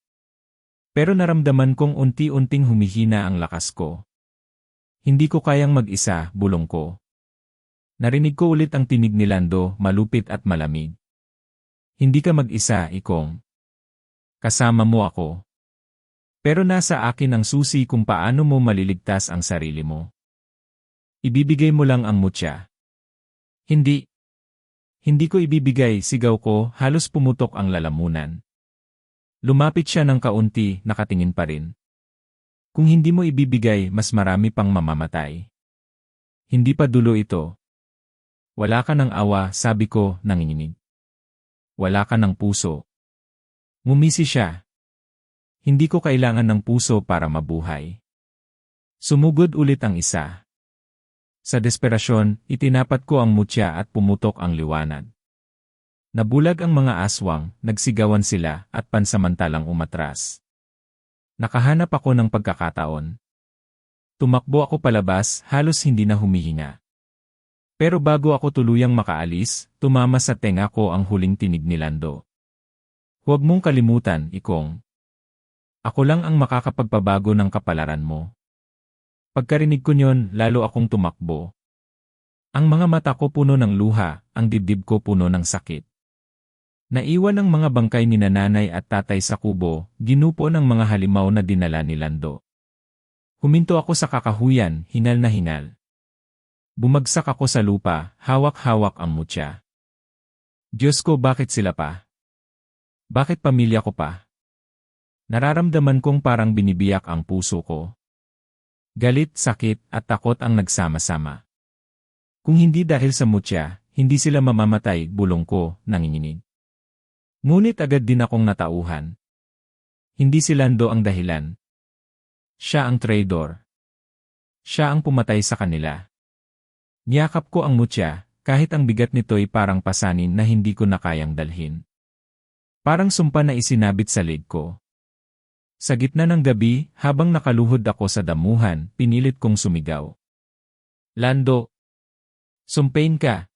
[SPEAKER 1] Pero naramdaman kong unti-unting humihina ang lakas ko. Hindi ko kayang mag-isa, bulong ko. Narinig ko ulit ang tinig ni Lando, malupit at malamig. Hindi ka mag-isa, ikong. Kasama mo ako. Pero nasa akin ang susi kung paano mo maliligtas ang sarili mo. Ibibigay mo lang ang mutya. Hindi. Hindi ko ibibigay, sigaw ko, halos pumutok ang lalamunan. Lumapit siya ng kaunti, nakatingin pa rin. Kung hindi mo ibibigay, mas marami pang mamamatay. Hindi pa dulo ito. Wala ka ng awa, sabi ko, nanginginig. Wala ka ng puso. Ngumisi siya. Hindi ko kailangan ng puso para mabuhay. Sumugod ulit ang isa. Sa desperasyon, itinapat ko ang mutya at pumutok ang liwanag. Nabulag ang mga aswang, nagsigawan sila at pansamantalang umatras. Nakahanap ako ng pagkakataon. Tumakbo ako palabas, halos hindi na humihinga. Pero bago ako tuluyang makaalis, tumama sa tenga ko ang huling tinig ni Lando. Huwag mong kalimutan, Ikong. Ako lang ang makakapagpabago ng kapalaran mo. Pagkarinig ko niyon, lalo akong tumakbo. Ang mga mata ko puno ng luha, ang dibdib ko puno ng sakit. Naiwan ang mga bangkay ni nanay at tatay sa kubo, ginupo ng mga halimaw na dinala ni Lando. Huminto ako sa kakahuyan, hingal na hingal. Bumagsak ako sa lupa, hawak-hawak ang mutya. Diyos ko, bakit sila pa? Bakit pamilya ko pa? Nararamdaman kong parang binibiyak ang puso ko. Galit, sakit, at takot ang nagsama-sama. Kung hindi dahil sa mutya, hindi sila mamamatay, bulong ko, nanginginig. Ngunit agad din akong natauhan. Hindi si Lando ang dahilan. Siya ang traidor. Siya ang pumatay sa kanila. Niyakap ko ang mutya, kahit ang bigat nito'y parang pasanin na hindi ko na kayang dalhin. Parang sumpa na isinabit sa leg ko. Sa gitna ng gabi, habang nakaluhod ako sa damuhan, pinilit kong sumigaw. Lando! Sumpain ka!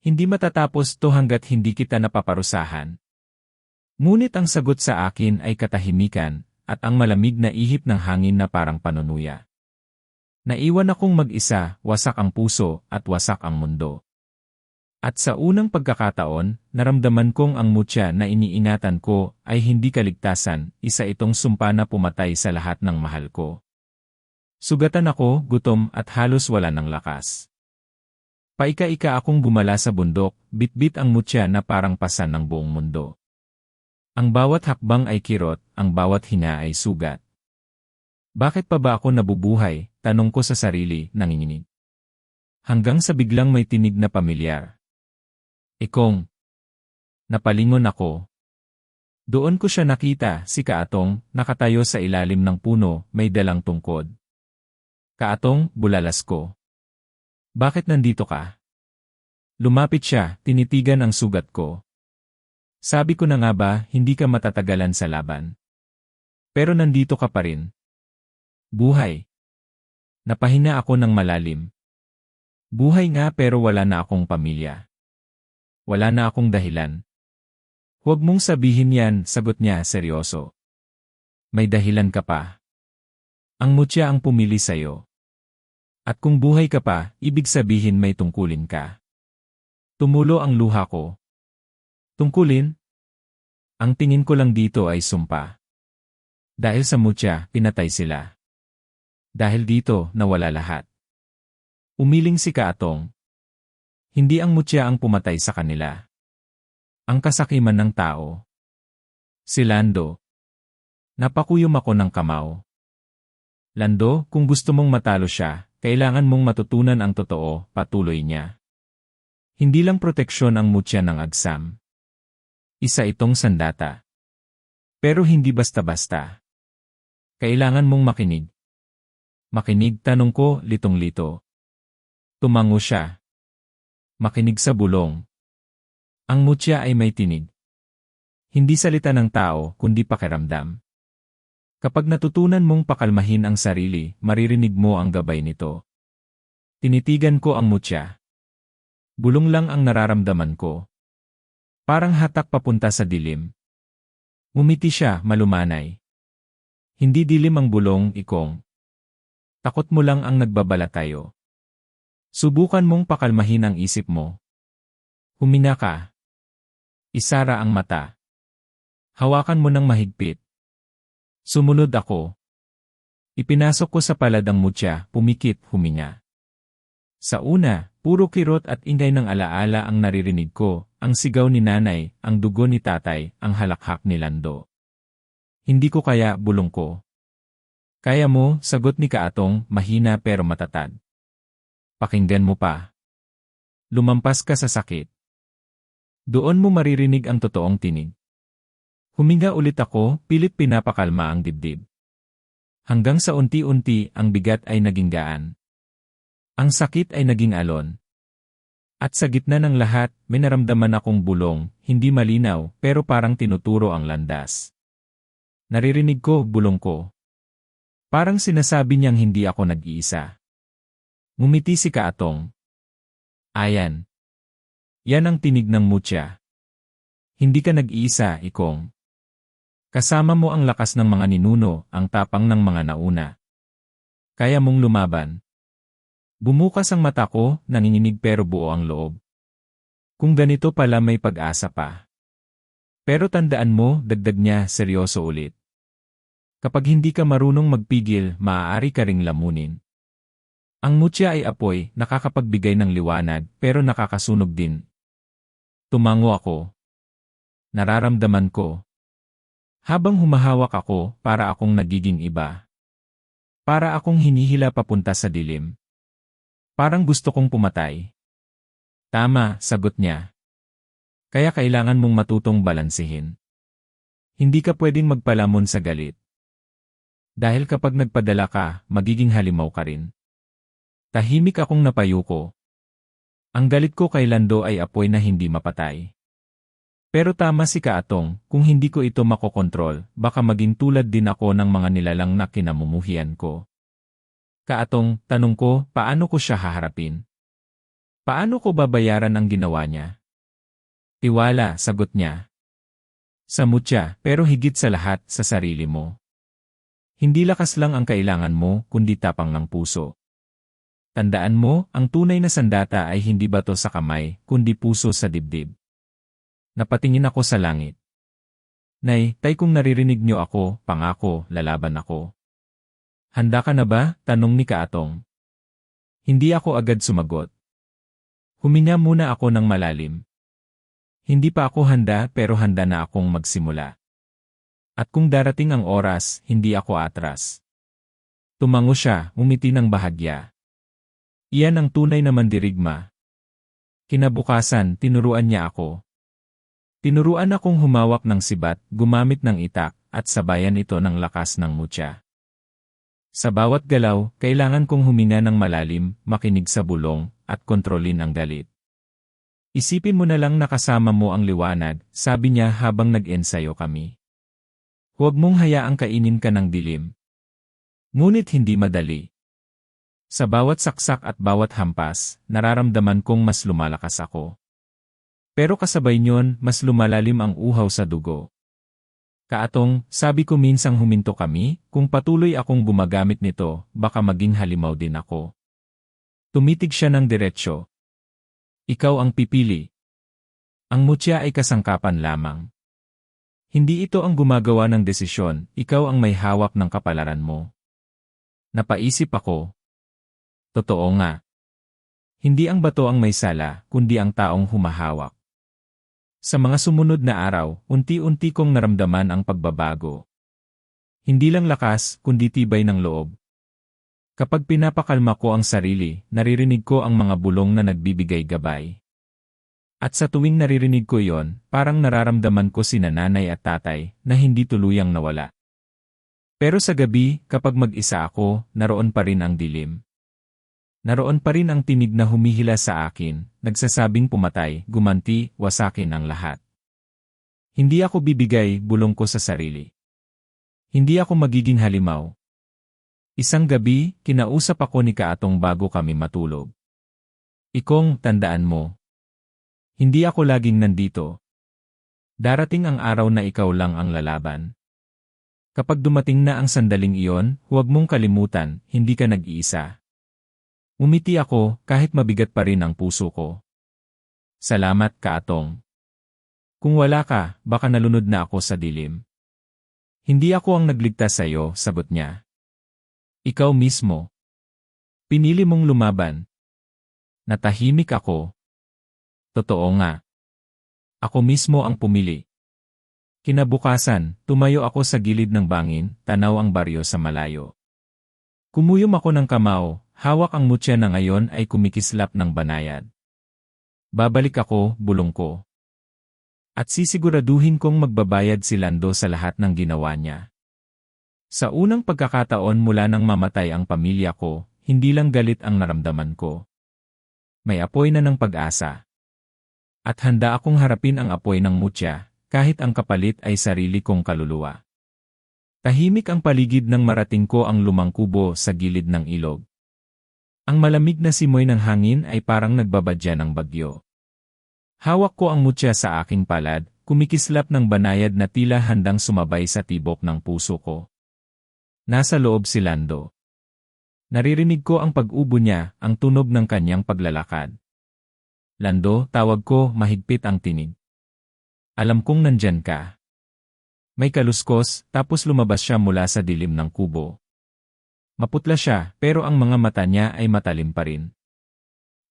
[SPEAKER 1] Hindi matatapos to hanggat hindi kita napaparusahan. Ngunit ang sagot sa akin ay katahimikan, at ang malamig na ihip ng hangin na parang panunuya. Naiwan akong mag-isa, wasak ang puso, at wasak ang mundo. At sa unang pagkakataon, naramdaman kong ang mutya na iniingatan ko ay hindi kaligtasan, isa itong sumpa na pumatay sa lahat ng mahal ko. Sugatan ako, gutom at halos wala ng lakas. Paika-ika akong gumala sa bundok, bitbit ang mutya na parang pasan ng buong mundo. Ang bawat hakbang ay kirot, ang bawat hina ay sugat. Bakit pa ba ako nabubuhay? Tanong ko sa sarili, nanginginig. Hanggang sa biglang may tinig na pamilyar. Ikong. Napalingon ako. Doon ko siya nakita, si Kaatong, nakatayo sa ilalim ng puno, may dalang tungkod. Kaatong, bulalas ko. Bakit nandito ka? Lumapit siya, tinitigan ang sugat ko. Sabi ko na nga ba, hindi ka matatagalan sa laban. Pero nandito ka pa rin. Buhay. Napahina ako ng malalim. Buhay nga pero wala na akong pamilya. Wala na akong dahilan. Huwag mong sabihin yan, sagot niya seryoso. May dahilan ka pa. Ang mutya ang pumili sa'yo. At kung buhay ka pa, ibig sabihin may tungkulin ka. Tumulo ang luha ko. Tungkulin? Ang tingin ko lang dito ay sumpa. Dahil sa mutya, pinatay sila. Dahil dito, nawala lahat. Umiling si Kaatong. Hindi ang mutya ang pumatay sa kanila. Ang kasakiman ng tao. Si Lando. Napakuyom ako ng kamao. Lando, kung gusto mong matalo siya, kailangan mong matutunan ang totoo, patuloy niya. Hindi lang proteksyon ang mutya ng agsam. Isa itong sandata. Pero hindi basta-basta. Kailangan mong makinig. Makinig, tanong ko, litong-lito. Tumango siya. Makinig sa bulong. Ang mutya ay may tinig. Hindi salita ng tao, kundi pakiramdam. Kapag natutunan mong pakalmahin ang sarili, maririnig mo ang gabay nito. Tinitigan ko ang mutya. Bulong lang ang nararamdaman ko. Parang hatak papunta sa dilim. Ngumiti siya, malumanay. Hindi dilim ang bulong, Ikong. Takot mo lang ang nagbabalatayo. Subukan mong pakalmahin ang isip mo. Humina ka. Isara ang mata. Hawakan mo ng mahigpit. Sumunod ako. Ipinasok ko sa palad ang mutya, pumikit, huminga. Sa una, puro kirot at ingay ng alaala ang naririnig ko, ang sigaw ni nanay, ang dugo ni tatay, ang halakhak ni Lando. Hindi ko kaya, bulong ko. Kaya mo, sagot ni Kaatong, mahina pero matatag. Pakinggan mo pa. Lumampas ka sa sakit. Doon mo maririnig ang totoong tinig. Huminga ulit ako, pilit pinapakalma ang dibdib. Hanggang sa unti-unti ang bigat ay naging gaan. Ang sakit ay naging alon. At sa gitna ng lahat, may naramdaman akong bulong, hindi malinaw, pero parang tinuturo ang landas. Naririnig ko, bulong ko. Parang sinasabi niyang hindi ako nag-iisa. Ngumiti si Kaatong. Ayan. Yan ang tinig ng mutya. Hindi ka nag-iisa, Ikong. Kasama mo ang lakas ng mga ninuno, ang tapang ng mga nauna. Kaya mong lumaban. Bumukas ang mata ko, nanginginig pero buo ang loob. Kung ganito pala may pag-asa pa. Pero tandaan mo, dagdag niya, seryoso ulit. Kapag hindi ka marunong magpigil, maaari ka ring lamunin. Ang mutya ay apoy, nakakapagbigay ng liwanag, pero nakakasunog din. Tumango ako. Nararamdaman ko. Habang humahawak ako, para akong nagiging iba. Para akong hinihila papunta sa dilim. Parang gusto kong pumatay. Tama, sagot niya. Kaya kailangan mong matutong balansehin. Hindi ka pwedeng magpalamon sa galit. Dahil kapag nagpadala ka, magiging halimaw ka rin. Tahimik akong napayuko. Ang galit ko kay Lando ay apoy na hindi mapatay. Pero tama si Kaatong, kung hindi ko ito makokontrol, baka maging tulad din ako ng mga nilalang na kinamumuhian ko. Kaatong, tanong ko, paano ko siya haharapin? Paano ko babayaran ang ginawa niya? Tiwala, sagot niya. Sa mutya, pero higit sa lahat, sa sarili mo. Hindi lakas lang ang kailangan mo, kundi tapang ng puso. Tandaan mo, ang tunay na sandata ay hindi bato sa kamay, kundi puso sa dibdib. Napatingin ako sa langit. Nay, tay kung naririnig niyo ako, pangako, lalaban ako. Handa ka na ba? Tanong ni Kaatong. Hindi ako agad sumagot. Huminga muna ako ng malalim. Hindi pa ako handa pero handa na akong magsimula. At kung darating ang oras, hindi ako atras. Tumango siya, umiti ng bahagya. Iyan ang tunay na mandirigma. Kinabukasan, tinuruan niya ako. Tinuruan akong humawak ng sibat, gumamit ng itak, at sabayan ito ng lakas ng mutya. Sa bawat galaw, kailangan kong huminga ng malalim, makinig sa bulong, at kontrolin ang galit. Isipin mo na lang nakasama mo ang liwanag, sabi niya habang nag-ensayo kami. Huwag mong hayaang kainin ka ng dilim. Ngunit hindi madali. Sa bawat saksak at bawat hampas, nararamdaman kong mas lumalakas ako. Pero kasabay niyon, mas lumalalim ang uhaw sa dugo. Kaatong, sabi ko minsang huminto kami, kung patuloy akong gumagamit nito, baka maging halimaw din ako. Tumitig siya ng diretsyo. Ikaw ang pipili. Ang mutya ay kasangkapan lamang. Hindi ito ang gumagawa ng desisyon, ikaw ang may hawak ng kapalaran mo. Napaisip ako. Totoo nga. Hindi ang bato ang may sala, kundi ang taong humahawak. Sa mga sumunod na araw, unti-unti kong naramdaman ang pagbabago. Hindi lang lakas, kundi tibay ng loob. Kapag pinapakalma ko ang sarili, naririnig ko ang mga bulong na nagbibigay gabay. At sa tuwing naririnig ko yon, parang nararamdaman ko sina nanay at tatay na hindi tuluyang nawala. Pero sa gabi, kapag mag-isa ako, naroon pa rin ang dilim. Naroon pa rin ang tinig na humihila sa akin, nagsasabing pumatay, gumanti, wasakin ang lahat. Hindi ako bibigay, bulong ko sa sarili. Hindi ako magiging halimaw. Isang gabi, kinausap ako ni Kaatong bago kami matulog. Ikong, tandaan mo. Hindi ako laging nandito. Darating ang araw na ikaw lang ang lalaban. Kapag dumating na ang sandaling iyon, huwag mong kalimutan, hindi ka nag-iisa. Umiti ako, kahit mabigat pa rin ang puso ko. Salamat, Kaatong. Kung wala ka, baka nalunod na ako sa dilim. Hindi ako ang nagligtas sa iyo, sagot niya. Ikaw mismo. Pinili mong lumaban. Natahimik ako. Totoo nga. Ako mismo ang pumili. Kinabukasan, tumayo ako sa gilid ng bangin, tanaw ang baryo sa malayo. Kumuyom ako ng kamao, hawak ang mutya na ngayon ay kumikislap ng banayad. Babalik ako, bulong ko. At sisiguraduhin kong magbabayad si Lando sa lahat ng ginawa niya. Sa unang pagkakataon mula nang mamatay ang pamilya ko, hindi lang galit ang naramdaman ko. May apoy na ng pag-asa. At handa akong harapin ang apoy ng mutya, kahit ang kapalit ay sarili kong kaluluwa. Tahimik ang paligid nang marating ko ang lumang kubo sa gilid ng ilog. Ang malamig na simoy ng hangin ay parang nagbabadya ng bagyo. Hawak ko ang mutya sa aking palad, kumikislap ng banayad na tila handang sumabay sa tibok ng puso ko. Nasa loob si Lando. Naririnig ko ang pag-ubo niya, ang tunog ng kanyang paglalakad. Lando, tawag ko, mahigpit ang tinig. Alam kong nandyan ka. May kaluskos, tapos lumabas siya mula sa dilim ng kubo. Maputla siya, pero ang mga mata niya ay matalim pa rin.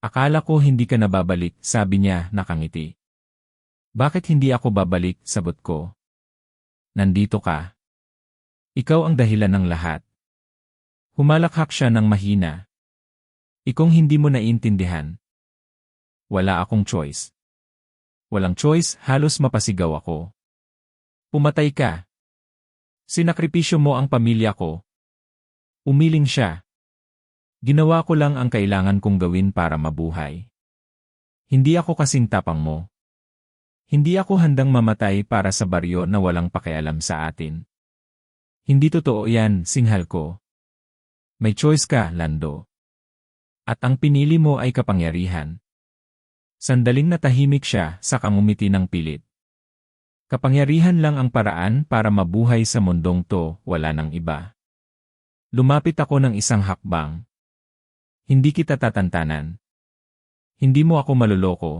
[SPEAKER 1] Akala ko hindi ka na babalik, sabi niya, nakangiti. Bakit hindi ako babalik, sagot ko. Nandito ka. Ikaw ang dahilan ng lahat. Humalakhak siya ng mahina. Ikong hindi mo naiintindihan. Wala akong choice. Walang choice, halos mapasigaw ako. Pumatay ka. Sinakripisyo mo ang pamilya ko. Umiling siya. Ginawa ko lang ang kailangan kong gawin para mabuhay. Hindi ako kasing tapang mo. Hindi ako handang mamatay para sa baryo na walang pakialam sa atin. Hindi totoo yan, singhal ko. May choice ka, Lando. At ang pinili mo ay kapangyarihan. Sandaling natahimik siya, saka ngumiti ng pilit. Kapangyarihan lang ang paraan para mabuhay sa mundong to, wala nang iba. Lumapit ako ng isang hakbang. Hindi kita tatantanan. Hindi mo ako maluloko.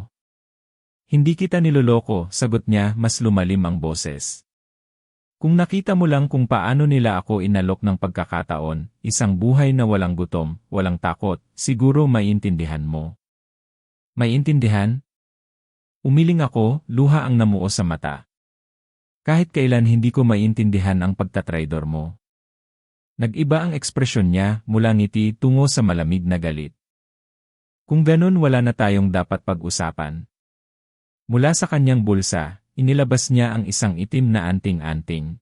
[SPEAKER 1] Hindi kita niloloko, sagot niya, mas lumalim ang boses. Kung nakita mo lang kung paano nila ako inalok ng pagkakataon, isang buhay na walang gutom, walang takot, siguro maiintindihan mo. Maiintindihan? Umiling ako, luha ang namuo sa mata. Kahit kailan hindi ko maiintindihan ang pagtatraidor mo. Nag-iba ang ekspresyon niya mula ngiti tungo sa malamig na galit. Kung ganun wala na tayong dapat pag-usapan. Mula sa kanyang bulsa, inilabas niya ang isang itim na anting-anting.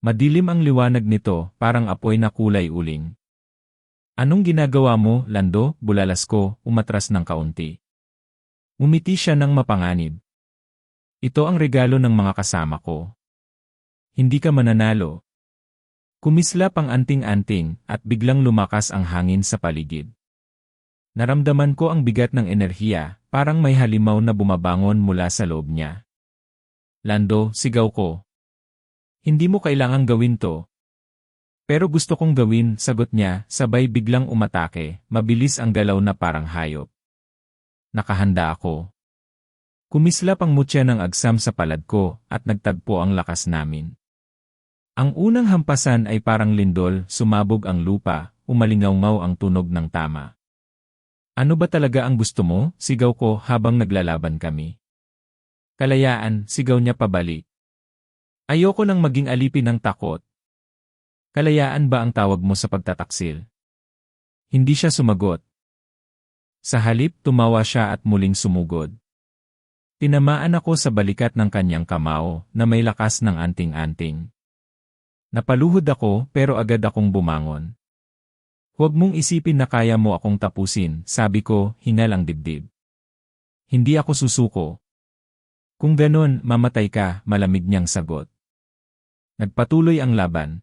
[SPEAKER 1] Madilim ang liwanag nito, parang apoy na kulay uling. Anong ginagawa mo, Lando? Bulalas ko, umatras ng kaunti. Umiti siya ng mapanganib. Ito ang regalo ng mga kasama ko. Hindi ka mananalo. Kumislap ang anting-anting at biglang lumakas ang hangin sa paligid. Naramdaman ko ang bigat ng enerhiya, parang may halimaw na bumabangon mula sa loob niya. Lando, sigaw ko. Hindi mo kailangang gawin to. Pero gusto kong gawin, sagot niya, sabay biglang umatake, mabilis ang galaw na parang hayop. Nakahanda ako. Kumislap ang mutya ng agsam sa palad ko at nagtagpo ang lakas namin. Ang unang hampasan ay parang lindol, sumabog ang lupa, umalingaw-ngaw ang tunog ng tama. Ano ba talaga ang gusto mo? Sigaw ko habang naglalaban kami. Kalayaan, sigaw niya pabalik. Ayoko nang maging alipin ng takot. Kalayaan ba ang tawag mo sa pagtataksil? Hindi siya sumagot. Sa halip tumawa siya at muling sumugod. Tinamaan ako sa balikat ng kanyang kamao na may lakas ng anting-anting. Napaluhod ako pero agad akong bumangon. Huwag mong isipin na kaya mo akong tapusin, sabi ko, hingal ang dibdib. Hindi ako susuko. Kung ganon, mamatay ka, malamig niyang sagot. Nagpatuloy ang laban.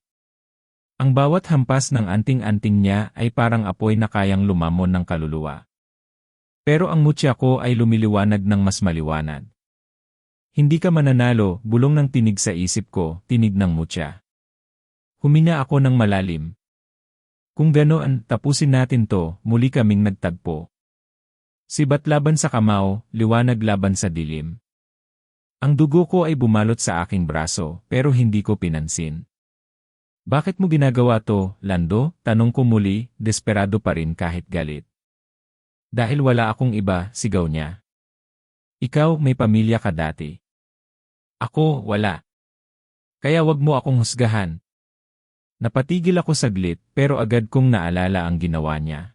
[SPEAKER 1] Ang bawat hampas ng anting-anting niya ay parang apoy na kayang lumamon ng kaluluwa. Pero ang mutya ko ay lumiliwanag ng mas maliwanag. Hindi ka mananalo, bulong ng tinig sa isip ko, tinig ng mutya. Huminga ako ng malalim. Kung ganoon, tapusin natin to, muli kaming nagtagpo. Sibat laban sa kamao, liwanag laban sa dilim. Ang dugo ko ay bumalot sa aking braso, pero hindi ko pinansin. Bakit mo ginagawa to, Lando? Tanong ko muli, desperado pa rin kahit galit. Dahil wala akong iba, sigaw niya. Ikaw, may pamilya ka dati. Ako, wala. Kaya wag mo akong husgahan. Napatigil ako saglit, pero agad kong naalala ang ginawa niya.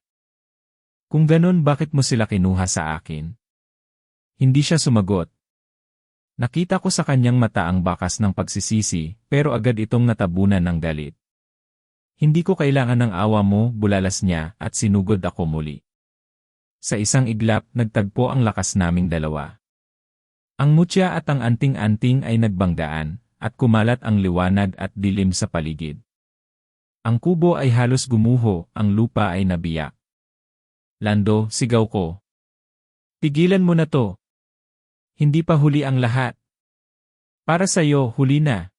[SPEAKER 1] Kung ganon, bakit mo sila kinuha sa akin? Hindi siya sumagot. Nakita ko sa kanyang mata ang bakas ng pagsisisi, pero agad itong natabunan ng galit. Hindi ko kailangan ng awa mo, bulalas niya, at sinugod ako muli. Sa isang iglap, nagtagpo ang lakas naming dalawa. Ang mutya at ang anting-anting ay nagbanggaan, at kumalat ang liwanag at dilim sa paligid. Ang kubo ay halos gumuho, ang lupa ay nabiyak. Lando, sigaw ko. Tigilan mo na to. Hindi pa huli ang lahat. Para sa'yo, huli na.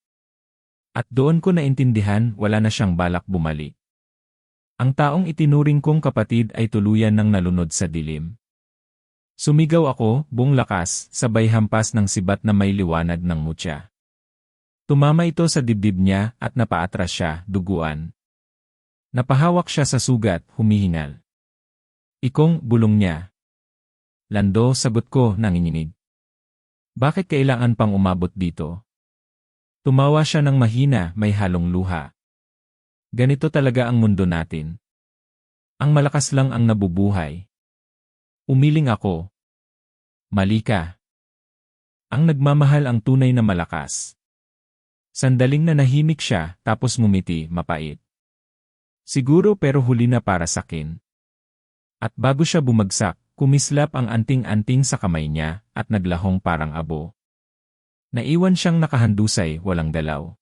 [SPEAKER 1] At doon ko naintindihan, wala na siyang balak bumalik. Ang taong itinuring kong kapatid ay tuluyan ng nalunod sa dilim. Sumigaw ako, buong lakas, sabay hampas ng sibat na may liwanag ng mutya. Tumama ito sa dibdib niya at napaatras siya, duguan. Napahawak siya sa sugat, humihingal. Ikong, bulong niya. Lando, sagot ko, nanginginig. Bakit kailangan pang umabot dito? Tumawa siya ng mahina, may halong luha. Ganito talaga ang mundo natin. Ang malakas lang ang nabubuhay. Umiling ako. Mali ka. Ang nagmamahal ang tunay na malakas. Sandaling nanahimik siya, tapos ngumiti, mapait. Siguro pero huli na para sakin. At bago siya bumagsak, kumislap ang anting-anting sa kamay niya at naglahong parang abo. Naiwan siyang nakahandusay, walang galaw.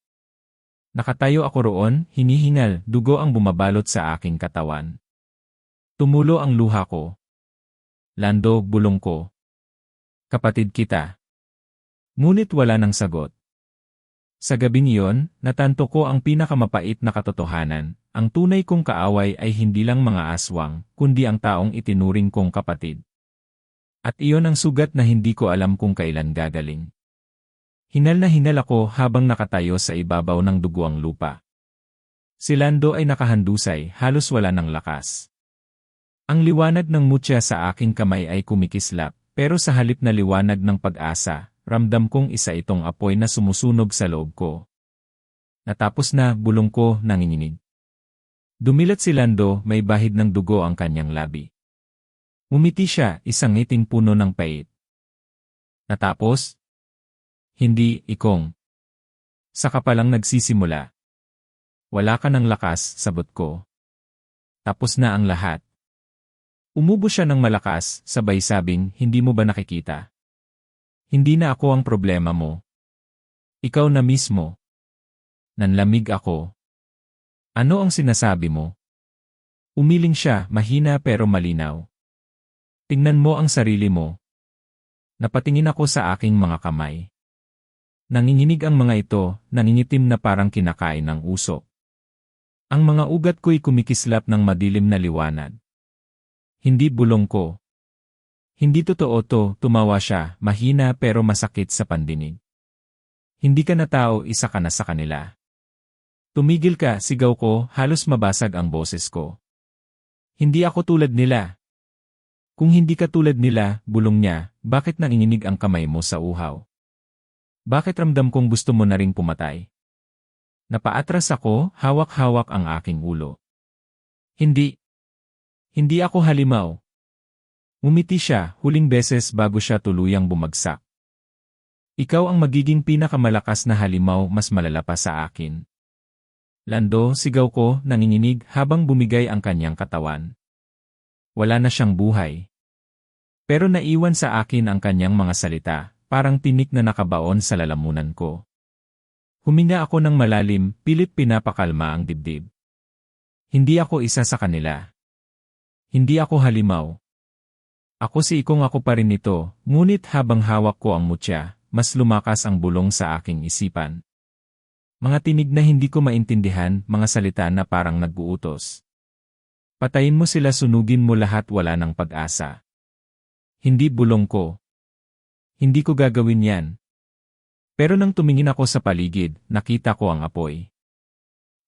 [SPEAKER 1] Nakatayo ako roon, hinihingal, dugo ang bumabalot sa aking katawan. Tumulo ang luha ko. Lando, bulong ko. Kapatid kita. Ngunit wala nang sagot. Sa gabing iyon, natanto ko ang pinakamapait na katotohanan. Ang tunay kong kaaway ay hindi lang mga aswang, kundi ang taong itinuring kong kapatid. At iyon ang sugat na hindi ko alam kung kailan gagaling. Hinal na hinal ako habang nakatayo sa ibabaw ng duguang lupa. Si Lando ay nakahandusay, halos wala ng lakas. Ang liwanag ng mutya sa aking kamay ay kumikislap, pero sa halip na liwanag ng pag-asa, ramdam kong isa itong apoy na sumusunog sa loob ko. Natapos na, bulong ko, nanginginig. Dumilat si Lando, may bahid ng dugo ang kanyang labi. Umiti siya, isang ngiting puno ng pait. Natapos? Hindi, ikong. Saka palang nagsisimula. Wala ka ng lakas, sabot ko. Tapos na ang lahat. Umubo siya ng malakas, sabay sabing, hindi mo ba nakikita? Hindi na ako ang problema mo. Ikaw na mismo. Nanlamig ako. Ano ang sinasabi mo? Umiling siya, mahina pero malinaw. Tingnan mo ang sarili mo. Napatingin ako sa aking mga kamay. Nanginginig ang mga ito, nangingitim na parang kinakain ng usok. Ang mga ugat ko'y kumikislap ng madilim na liwanag. Hindi, bulong ko. Hindi totoo to, tumawa siya, mahina pero masakit sa pandinig. Hindi ka na tao, isa ka na sa kanila. Tumigil ka, sigaw ko, halos mabasag ang boses ko. Hindi ako tulad nila. Kung hindi ka tulad nila, bulong niya, bakit nanginginig ang kamay mo sa uhaw? Bakit ramdam kong gusto mo na ring pumatay? Napaatras ako, hawak-hawak ang aking ulo. Hindi. Hindi ako halimaw. Umiti siya, huling beses bago siya tuluyang bumagsak. Ikaw ang magiging pinakamalakas na halimaw, mas malala pa sa akin. Lando, sigaw ko, nanginginig habang bumigay ang kanyang katawan. Wala na siyang buhay. Pero naiwan sa akin ang kanyang mga salita, parang tinik na nakabaon sa lalamunan ko. Huminga ako ng malalim, pilit pinapakalma ang dibdib. Hindi ako isa sa kanila. Hindi ako halimaw. Ako si Ikong, ako pa rin ito, ngunit habang hawak ko ang mutya, mas lumakas ang bulong sa aking isipan. Mga tinig na hindi ko maintindihan, mga salita na parang nag-uutos. Patayin mo sila, sunugin mo lahat, wala ng pag-asa. Hindi, bulong ko. Hindi ko gagawin yan. Pero nang tumingin ako sa paligid, nakita ko ang apoy.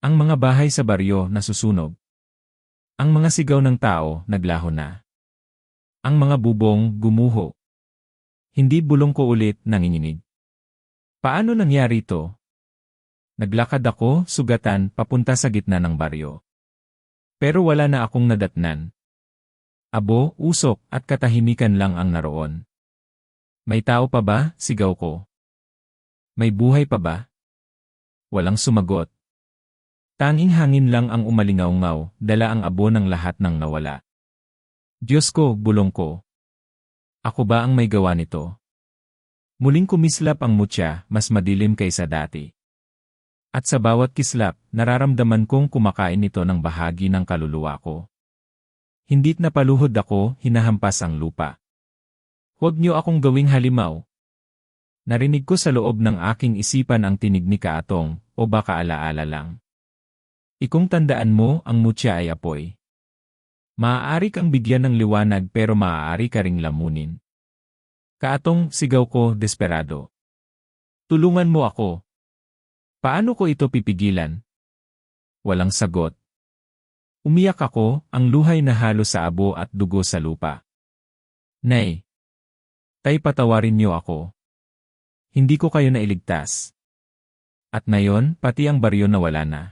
[SPEAKER 1] Ang mga bahay sa baryo nasusunog. Ang mga sigaw ng tao naglaho na. Ang mga bubong gumuho. Hindi, bulong ko ulit, nanginginig. Paano nangyari ito? Naglakad ako, sugatan, papunta sa gitna ng baryo. Pero wala na akong nadatnan. Abo, usok, at katahimikan lang ang naroon. May tao pa ba? Sigaw ko. May buhay pa ba? Walang sumagot. Tanging hangin lang ang umalingaw-ngaw, dala ang abo ng lahat ng nawala. Diyos ko, bulong ko. Ako ba ang may gawa nito? Muling kumislap ang mutya, mas madilim kaysa dati. At sa bawat kislap, nararamdaman kong kumakain ito ng bahagi ng kaluluwa ko. Hindi't napaluhod ako, hinahampas ang lupa. Huwag niyo akong gawing halimaw. Narinig ko sa loob ng aking isipan ang tinig ni Kaatong, o baka alaala lang. Ikung tandaan mo, ang mutya ay apoy. Maaari kang bigyan ng liwanag pero maaari ka ring lamunin. Kaatong, sigaw ko, desperado. Tulungan mo ako. Paano ko ito pipigilan? Walang sagot. Umiyak ako, ang luhay na halo sa abo at dugo sa lupa. Nay! Tay, patawarin niyo ako. Hindi ko kayo nailigtas. At ngayon, pati ang baryo nawala na.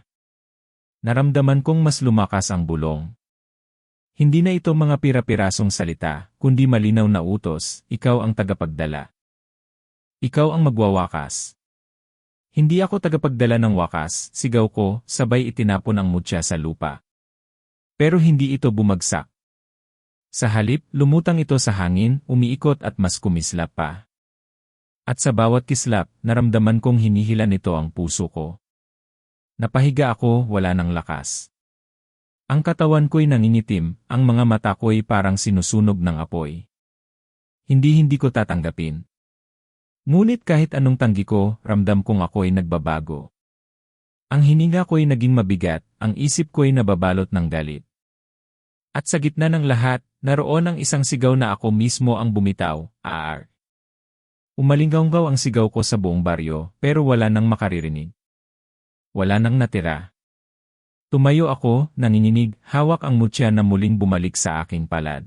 [SPEAKER 1] Naramdaman kong mas lumakas ang bulong. Hindi na ito mga pira-pirasong salita, kundi malinaw na utos, ikaw ang tagapagdala. Ikaw ang magwawakas. Hindi ako tagapagdala ng wakas, sigaw ko, sabay itinapon ang mutya sa lupa. Pero hindi ito bumagsak. Sa halip, lumutang ito sa hangin, umiikot at mas kumislap pa. At sa bawat kislap, naramdaman kong hinihila nito ang puso ko. Napahiga ako, wala ng lakas. Ang katawan ko'y nangingitim, ang mga mata ko'y parang sinusunog ng apoy. Hindi ko tatanggapin. Ngunit kahit anong tanggi ko, ramdam kong ako'y nagbabago. Ang hininga ko'y naging mabigat, ang isip ko'y nababalot ng galit. At sa gitna ng lahat, naroon ang isang sigaw na ako mismo ang bumitaw, aar. Umalinggaw ang sigaw ko sa buong baryo, pero wala nang makaririnig. Wala nang natira. Tumayo ako, nanginginig, hawak ang mutya na muling bumalik sa aking palad.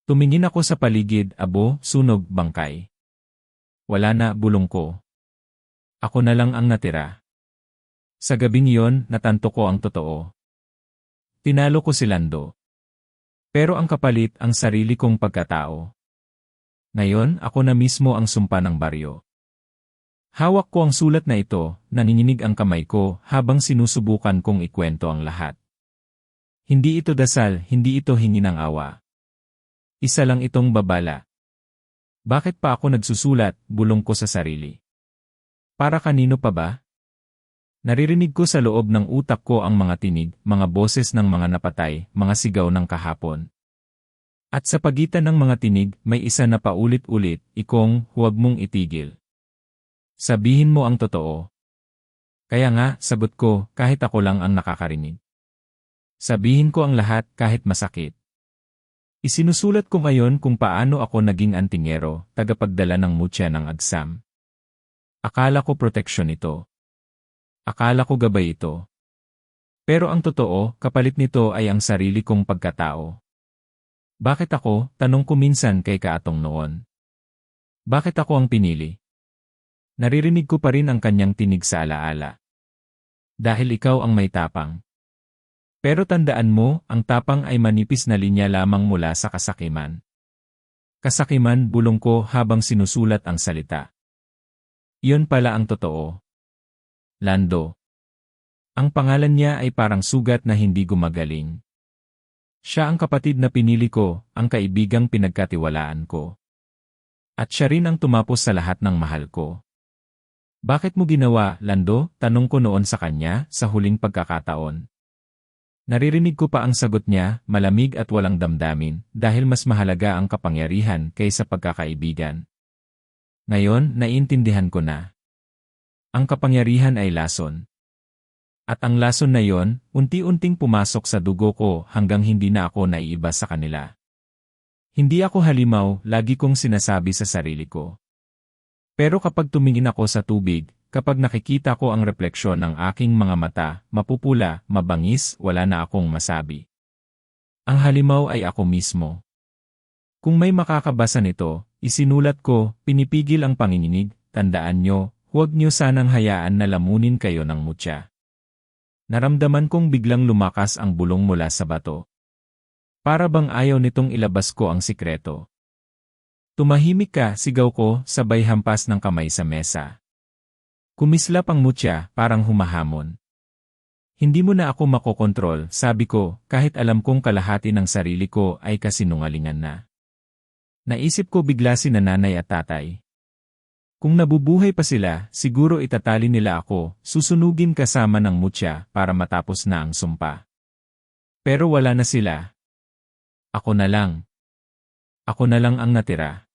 [SPEAKER 1] Tumingin ako sa paligid, abo, sunog, bangkay. Wala na, bulong ko. Ako na lang ang natira. Sa gabing iyon, natanto ko ang totoo. Tinalo ko si Lando. Pero ang kapalit, ang sarili kong pagkatao. Ngayon, ako na mismo ang sumpa ng baryo. Hawak ko ang sulat na ito, nanginginig ang kamay ko habang sinusubukan kong ikwento ang lahat. Hindi ito dasal, hindi ito hingi ng awa. Isa lang itong babala. Bakit pa ako nagsusulat, bulong ko sa sarili. Para kanino pa ba? Naririnig ko sa loob ng utak ko ang mga tinig, mga boses ng mga napatay, mga sigaw ng kahapon. At sa pagitan ng mga tinig, may isa na paulit-ulit, ikong, huwag mong itigil. Sabihin mo ang totoo. Kaya nga, sagot ko, kahit ako lang ang nakakarinig. Sabihin ko ang lahat kahit masakit. Isinusulat ko ngayon kung paano ako naging antingero, tagapagdala ng mutya ng agsam. Akala ko proteksyon ito. Akala ko gabay ito. Pero ang totoo, kapalit nito ay ang sarili kong pagkatao. Bakit ako? Tanong ko minsan kay Kaatong noon. Bakit ako ang pinili? Naririnig ko pa rin ang kanyang tinig sa alaala. Dahil ikaw ang may tapang. Pero tandaan mo, ang tapang ay manipis na linya lamang mula sa kasakiman. Kasakiman, bulong ko habang sinusulat ang salita. Iyon pala ang totoo. Lando. Ang pangalan niya ay parang sugat na hindi gumagaling. Siya ang kapatid na pinili ko, ang kaibigang pinagkatiwalaan ko. At siya rin ang tumapos sa lahat ng mahal ko. Bakit mo ginawa, Lando? Tanong ko noon sa kanya, sa huling pagkakataon. Naririnig ko pa ang sagot niya, malamig at walang damdamin, dahil mas mahalaga ang kapangyarihan kaysa pagkakaibigan. Ngayon, naiintindihan ko na. Ang kapangyarihan ay lason. At ang lason na yon, unti-unting pumasok sa dugo ko hanggang hindi na ako naiiba sa kanila. Hindi ako halimaw, lagi kong sinasabi sa sarili ko. Pero kapag tumingin ako sa tubig, kapag nakikita ko ang refleksyon ng aking mga mata, mapupula, mabangis, wala na akong masabi. Ang halimaw ay ako mismo. Kung may makakabasa nito, isinulat ko, pinipigil ang panginginig, tandaan nyo, huwag nyo sanang hayaan na lamunin kayo ng mutya. Naramdaman kong biglang lumakas ang bulong mula sa bato. Para bang ayaw nitong ilabas ko ang sikreto. Tumahimik ka, sigaw ko, sabay hampas ng kamay sa mesa. Kumislap ang mutya, parang humahamon. Hindi mo na ako makokontrol, sabi ko, kahit alam kong kalahati ng sarili ko ay kasinungalingan na. Naisip ko bigla si nanay at tatay. Kung nabubuhay pa sila, siguro itatali nila ako, susunugin kasama ng mutya para matapos na ang sumpa. Pero wala na sila. Ako na lang. Ako na lang ang natira.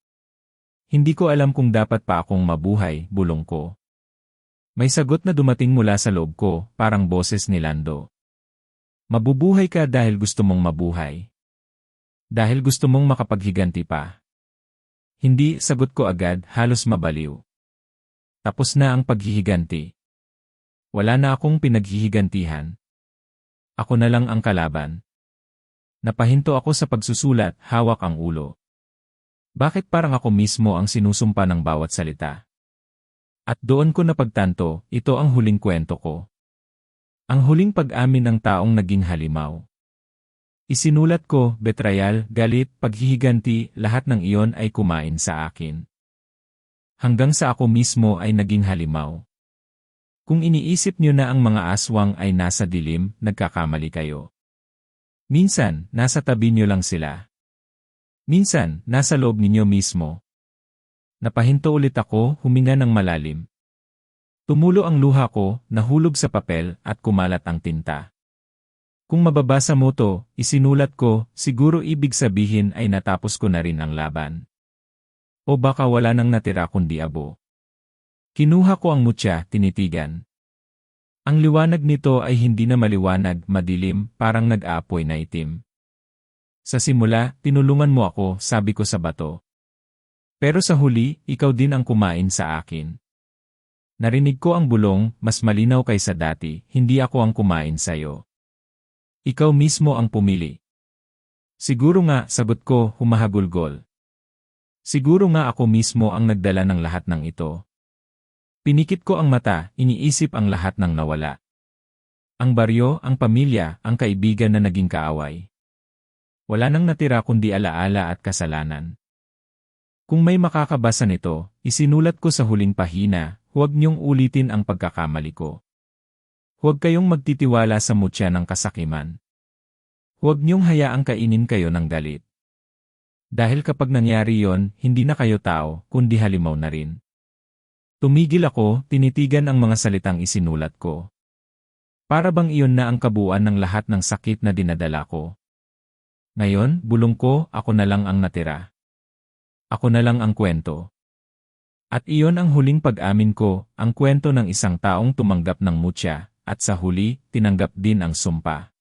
[SPEAKER 1] Hindi ko alam kung dapat pa akong mabuhay, bulong ko. May sagot na dumating mula sa loob ko, parang boses ni Lando. Mabubuhay ka dahil gusto mong mabuhay. Dahil gusto mong makapaghiganti pa. Hindi, sagot ko agad, halos mabaliw. Tapos na ang paghihiganti. Wala na akong pinaghihigantihan. Ako na lang ang kalaban. Napahinto ako sa pagsusulat, hawak ang ulo. Bakit parang ako mismo ang sinusumpa ng bawat salita? At doon ko napagtanto, ito ang huling kwento ko. Ang huling pag-amin ng taong naging halimaw. Isinulat ko, betrayal, galit, paghihiganti, lahat ng iyon ay kumain sa akin. Hanggang sa ako mismo ay naging halimaw. Kung iniisip niyo na ang mga aswang ay nasa dilim, nagkakamali kayo. Minsan, nasa tabi niyo lang sila. Minsan, nasa loob ninyo mismo. Napahinto ulit ako, huminga ng malalim. Tumulo ang luha ko, nahulog sa papel, at kumalat ang tinta. Kung mababasa mo to, isinulat ko, siguro ibig sabihin ay natapos ko na rin ang laban. O baka wala nang natira kundi abo. Kinuha ko ang mutya, tinitigan. Ang liwanag nito ay hindi na maliwanag, madilim, parang nag-aapoy na itim. Sa simula, tinulungan mo ako, sabi ko sa bato. Pero sa huli, ikaw din ang kumain sa akin. Narinig ko ang bulong, mas malinaw kaysa dati, hindi ako ang kumain sa'yo. Ikaw mismo ang pumili. Siguro nga, sagot ko, humahagulgol. Siguro nga ako mismo ang nagdala ng lahat ng ito. Pinikit ko ang mata, iniisip ang lahat ng nawala. Ang baryo, ang pamilya, ang kaibigan na naging kaaway. Wala nang natira kundi alaala at kasalanan. Kung may makakabasa nito, isinulat ko sa huling pahina, huwag niyong ulitin ang pagkakamali ko. Huwag kayong magtitiwala sa mutya ng kasakiman. Huwag niyong hayaang kainin kayo ng galit. Dahil kapag nangyari yon, hindi na kayo tao, kundi halimaw na rin. Tumigil ako, tinitigan ang mga salitang isinulat ko. Para bang iyon na ang kabuuan ng lahat ng sakit na dinadala ko. Ngayon, bulong ko, ako na lang ang natira. Ako na lang ang kwento. At iyon ang huling pag-amin ko, ang kwento ng isang taong tumanggap ng mutya, at sa huli, tinanggap din ang sumpa.